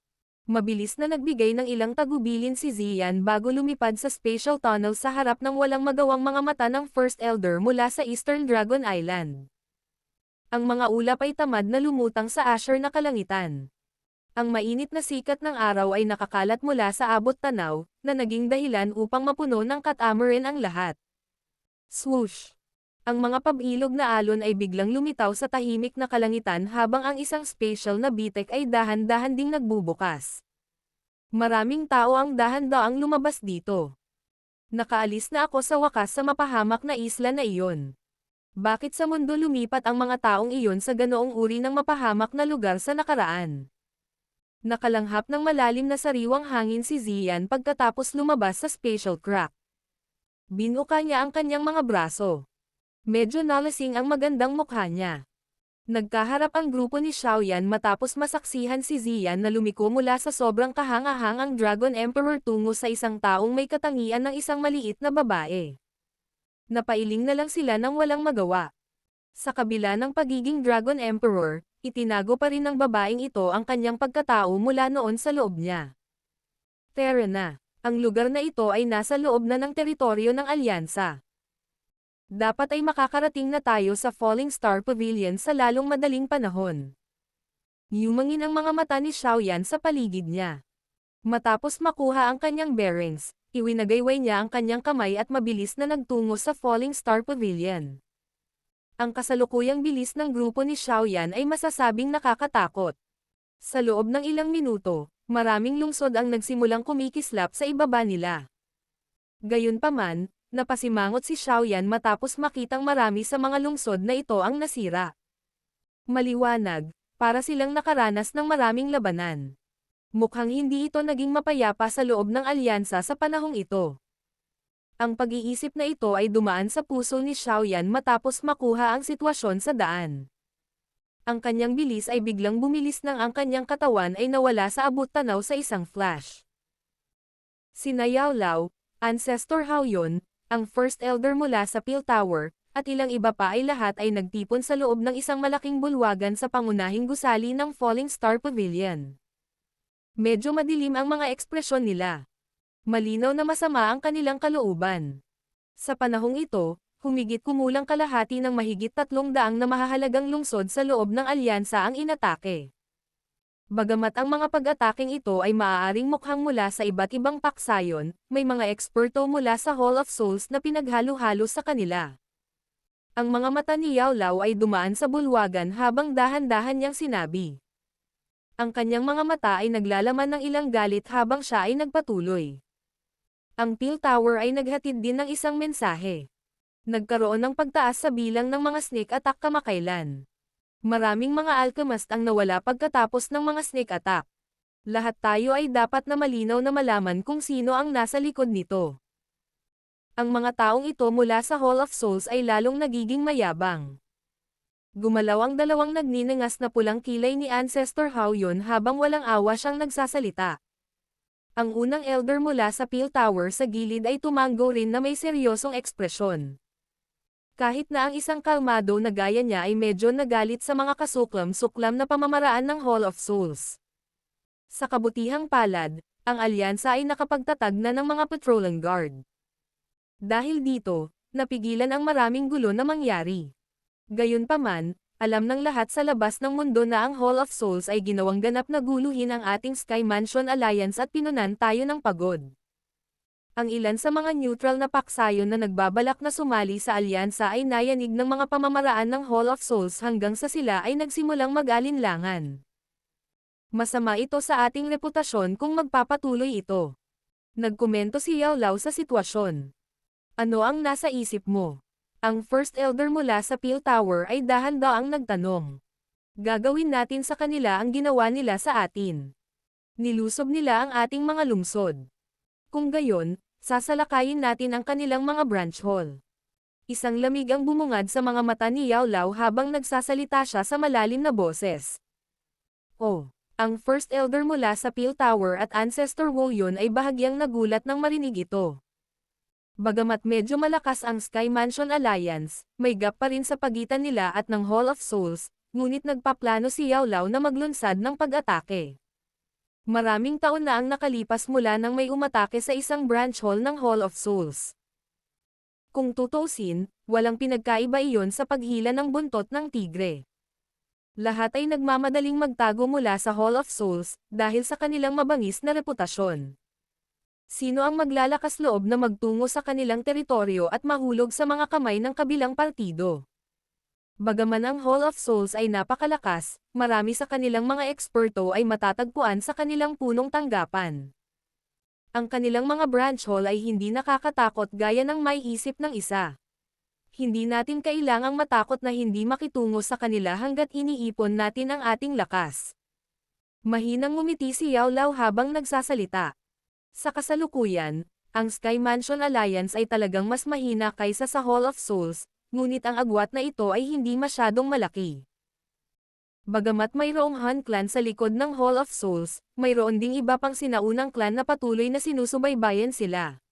Mabilis na nagbigay ng ilang tagubilin si Ziyan bago lumipad sa spatial tunnel sa harap ng walang magawang mga mata ng First Elder mula sa Eastern Dragon Island. Ang mga ulap ay tamad na lumutang sa Asher na kalangitan. Ang mainit na sikat ng araw ay nakakalat mula sa abot tanaw, na naging dahilan upang mapuno ng catamaran ang lahat. Swoosh! Ang mga pabilog na alon ay biglang lumitaw sa tahimik na kalangitan habang ang isang spatial na bitek ay dahan-dahan ding nagbubukas. Maraming tao ang dahan-daang lumabas dito. Nakaalis na ako sa wakas sa mapahamak na isla na iyon. Bakit sa mundo lumipat ang mga taong iyon sa ganoong uri ng mapahamak na lugar sa nakaraan? Nakalanghap ng malalim na sariwang hangin si Ziyan pagkatapos lumabas sa spatial crack. Binuka niya ang kanyang mga braso. Medyo nalasing ang magandang mukha niya. Nagkaharap ang grupo ni Xiaoyan matapos masaksihan si Ziyan na lumiko mula sa sobrang kahangahangang Dragon Emperor tungo sa isang taong may katangian ng isang maliit na babae. Napailing na lang sila nang walang magawa. Sa kabila ng pagiging Dragon Emperor, itinago pa rin ng babaeng ito ang kanyang pagkatao mula noon sa loob niya. Terra na. Ang lugar na ito ay nasa loob na ng teritoryo ng alyansa. Dapat ay makakarating na tayo sa Falling Star Pavilion sa lalong madaling panahon. Yumangin ang mga mata ni Xiaoyan sa paligid niya. Matapos makuha ang kanyang bearings, iwinagayway niya ang kanyang kamay at mabilis na nagtungo sa Falling Star Pavilion. Ang kasalukuyang bilis ng grupo ni Xiaoyan ay masasabing nakakatakot. Sa loob ng ilang minuto, maraming lungsod ang nagsimulang kumikislap sa ibaba nila. Gayunpaman, napasimangot si Xiaoyan matapos makitang marami sa mga lungsod na ito ang nasira. Maliwanag, para silang nakaranas ng maraming labanan. Mukhang hindi ito naging mapayapa sa loob ng alyansa sa panahong ito. Ang pag-iisip na ito ay dumaan sa puso ni Xiaoyan matapos makuha ang sitwasyon sa daan. Ang kanyang bilis ay biglang bumilis nang ang kanyang katawan ay nawala sa abot tanaw sa isang flash. Sina Yao Lao, Ancestor Hao Yun, ang First Elder mula sa Peel Tower, at ilang iba pa ay lahat ay nagtipon sa loob ng isang malaking bulwagan sa pangunahing gusali ng Falling Star Pavilion. Medyo madilim ang mga ekspresyon nila. Malinaw na masama ang kanilang kalooban. Sa panahong ito, humigit kumulang kalahati ng mahigit 300 na mahahalagang lungsod sa loob ng alyansa ang inatake. Bagamat ang mga pag-ataking ito ay maaaring mukhang mula sa iba't ibang paksayon, may mga eksperto mula sa Hall of Souls na pinaghalo-halo sa kanila. Ang mga mata ni Yao Lao ay dumaan sa bulwagan habang dahan-dahan niyang sinabi. Ang kanyang mga mata ay naglalaman ng ilang galit habang siya ay nagpatuloy. Ang Peel Tower ay naghatid din ng isang mensahe. Nagkaroon ng pagtaas sa bilang ng mga sneak attack kamakailan. Maraming mga alchemist ang nawala pagkatapos ng mga sneak attack. Lahat tayo ay dapat na malinaw na malaman kung sino ang nasa likod nito. Ang mga taong ito mula sa Hall of Souls ay lalong nagiging mayabang. Gumalaw ang dalawang nagniningas na pulang kilay ni Ancestor Hao Yun habang walang awa siyang nagsasalita. Ang unang elder mula sa Peel Tower sa gilid ay tumango rin na may seryosong ekspresyon. Kahit na ang isang kalmado na gaya niya ay medyo nagalit sa mga kasuklam-suklam na pamamaraan ng Hall of Souls. Sa kabutihang palad, ang alyansa ay nakapagtatag na ng mga patrolling guard. Dahil dito, napigilan ang maraming gulo na mangyari. Gayunpaman, alam ng lahat sa labas ng mundo na ang Hall of Souls ay ginawang ganap na guluhin ang ating Sky Mansion Alliance at pinunan tayo ng pagod. Ang ilan sa mga neutral na paksayon na nagbabalak na sumali sa alyansa ay nayanig ng mga pamamaraan ng Hall of Souls hanggang sa sila ay nagsimulang mag-alinlangan. Masama ito sa ating reputasyon kung magpapatuloy ito. Nagkomento si Yao Lao sa sitwasyon. Ano ang nasa isip mo? Ang First Elder mula sa Peel Tower ay dahan-daang nagtanong. Gagawin natin sa kanila ang ginawa nila sa atin. Nilusob nila ang ating mga lungsod. Kung gayon, sasalakayin natin ang kanilang mga branch hall. Isang lamig ang bumungad sa mga mata ni Yao Lao habang nagsasalita siya sa malalim na boses. Oh, ang First Elder mula sa Peel Tower at Ancestor Wolyon ay bahagyang nagulat nang marinig ito. Bagamat medyo malakas ang Sky Mansion Alliance, may gap pa rin sa pagitan nila at ng Hall of Souls, ngunit nagpaplano si Yao Lao na maglunsad ng pag-atake. Maraming taon na ang nakalipas mula nang may umatake sa isang branch hall ng Hall of Souls. Kung tutuusin, walang pinagkaiba iyon sa paghila ng buntot ng tigre. Lahat ay nagmamadaling magtago mula sa Hall of Souls dahil sa kanilang mabangis na reputasyon. Sino ang maglalakas loob na magtungo sa kanilang teritoryo at mahulog sa mga kamay ng kabilang partido? Bagaman ang Hall of Souls ay napakalakas, marami sa kanilang mga eksperto ay matatagpuan sa kanilang punong tanggapan. Ang kanilang mga branch hall ay hindi nakakatakot gaya ng may isip ng isa. Hindi natin kailangang matakot na hindi makitungo sa kanila hanggat iniipon natin ang ating lakas. Mahinang ngumiti si Yao Lao habang nagsasalita. Sa kasalukuyan, ang Sky Mansion Alliance ay talagang mas mahina kaysa sa Hall of Souls, ngunit ang agwat na ito ay hindi masyadong malaki. Bagamat mayroong Han clan sa likod ng Hall of Souls, mayroon ding iba pang sinaunang clan na patuloy na sinusubaybayan sila.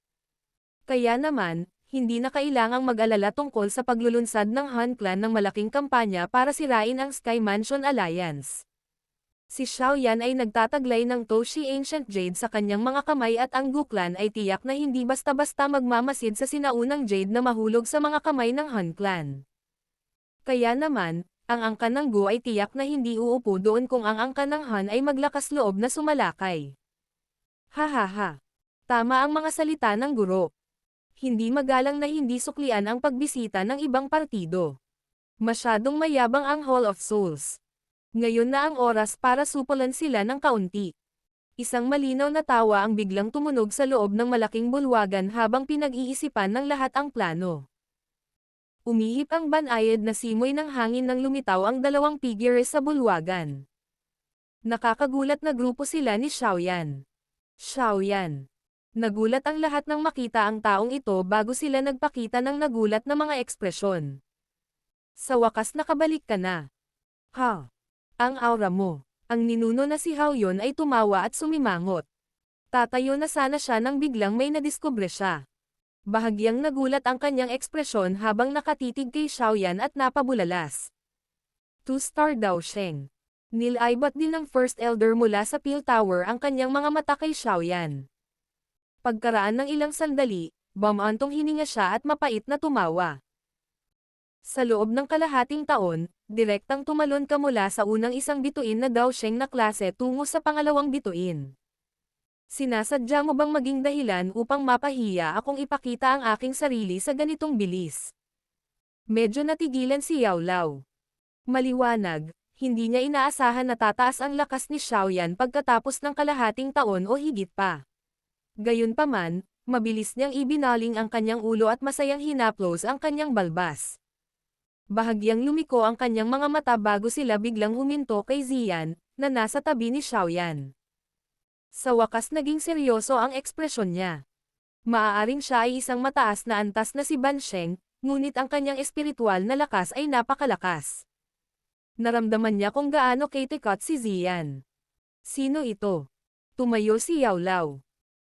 Kaya naman, hindi na kailangang mag-alala tungkol sa paglulunsad ng Han clan ng malaking kampanya para sirain ang Sky Mansion Alliance. Si Xiao Yan ay nagtataglay ng Toshi Ancient Jade sa kanyang mga kamay at ang Gu clan ay tiyak na hindi basta-basta magmamasid sa sinaunang Jade na mahulog sa mga kamay ng Han clan. Kaya naman, ang angkan ng Gu ay tiyak na hindi uupo doon kung ang angkan ng Han ay maglakas loob na sumalakay. Hahaha. Tama ang mga salita ng guro. Hindi magalang na hindi suklian ang pagbisita ng ibang partido. Masyadong mayabang ang Hall of Souls. Ngayon na ang oras para supulan sila ng kaunti. Isang malinaw na tawa ang biglang tumunog sa loob ng malaking bulwagan habang pinag-iisipan ng lahat ang plano. Umihip ang banayad na simoy ng hangin nang lumitaw ang dalawang figures sa bulwagan. Nakakagulat na grupo sila ni Xiao Yan. Xiao Yan. Nagulat ang lahat nang makita ang taong ito bago sila nagpakita ng nagulat na mga ekspresyon. Sa wakas nakabalik ka na. Ha? Ang aura mo. Ang ninuno na si Hao Yun ay tumawa at sumimangot. Tatayo na sana siya nang biglang may nadiskubre siya. Bahagyang nagulat ang kanyang ekspresyon habang nakatitig kay Xiao Yan at napabulalas. 2-star daw Sheng. Nilaybot din ng First Elder mula sa Peel Tower ang kanyang mga mata kay Xiao Yan. Pagkaraan ng ilang sandali, bumantong hininga siya at mapait na tumawa. Sa loob ng kalahating taon, direktang tumalon ka mula sa unang isang bituin na Daosheng na klase tungo sa pangalawang bituin. Sinasadya mo bang maging dahilan upang mapahiya akong ipakita ang aking sarili sa ganitong bilis? Medyo natigilan si Yao Lao. Maliwanag, hindi niya inaasahan na tataas ang lakas ni Xiao Yan pagkatapos ng kalahating taon o higit pa. Gayunpaman, mabilis niyang ibinaling ang kanyang ulo at masayang hinaplos ang kanyang balbas. Bahagyang lumiko ang kanyang mga mata bago sila biglang huminto kay Ziyan, na nasa tabi ni Xiao Yan. Sa wakas naging seryoso ang ekspresyon niya. Maaaring siya ay isang mataas na antas na si Ban Sheng, ngunit ang kanyang espiritual na lakas ay napakalakas. Naramdaman niya kung gaano kitikot si Ziyan. Sino ito? Tumayo si Yao Lao.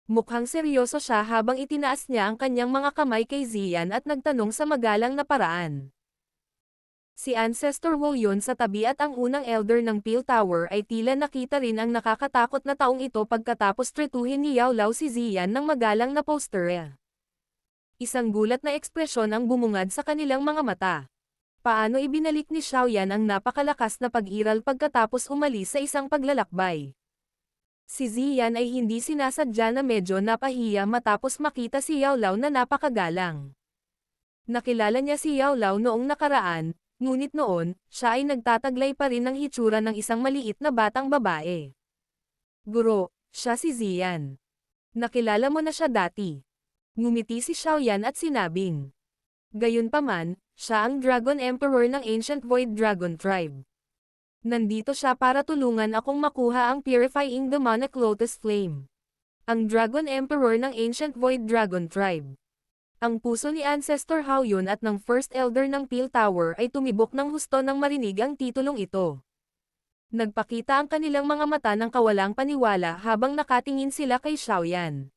Mukhang seryoso siya habang itinaas niya ang kanyang mga kamay kay Zian at nagtanong sa magalang na paraan. Si Ancestor Wu yun sa tabi at ang unang elder ng Peel Tower ay tila nakita rin ang nakakatakot na taong ito pagkatapos tretuhin ni Yao Lao si Zian ng magalang na posture. Isang gulat na ekspresyon ang bumungad sa kanilang mga mata. Paano ibinalik ni Xiaoyan ang napakalakas na pag-iral pagkatapos umalis sa isang paglalakbay? Si Zian ay hindi sinasadya na medyo napahiya matapos makita si Yao Lao na napakagalang. Nakilala niya si Yao Lao noong nakaraan, ngunit noon, siya ay nagtataglay pa rin ng hitsura ng isang maliit na batang babae. Guro, siya si Zian. Nakilala mo na siya dati. Ngumiti si Xiaoyan at sinabing. Gayunpaman, siya ang Dragon Emperor ng Ancient Void Dragon Tribe. Nandito siya para tulungan akong makuha ang Purifying Demonic Lotus Flame. Ang Dragon Emperor ng Ancient Void Dragon Tribe. Ang puso ni Ancestor Hao Yun at ng First Elder ng Peel Tower ay tumibok ng husto nang marinig ang titulong ito. Nagpakita ang kanilang mga mata ng kawalang paniwala habang nakatingin sila kay Xiaoyan.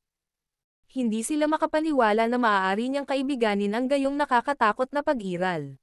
Hindi sila makapaniwala na maaari niyang kaibiganin ang gayong nakakatakot na pag-iral.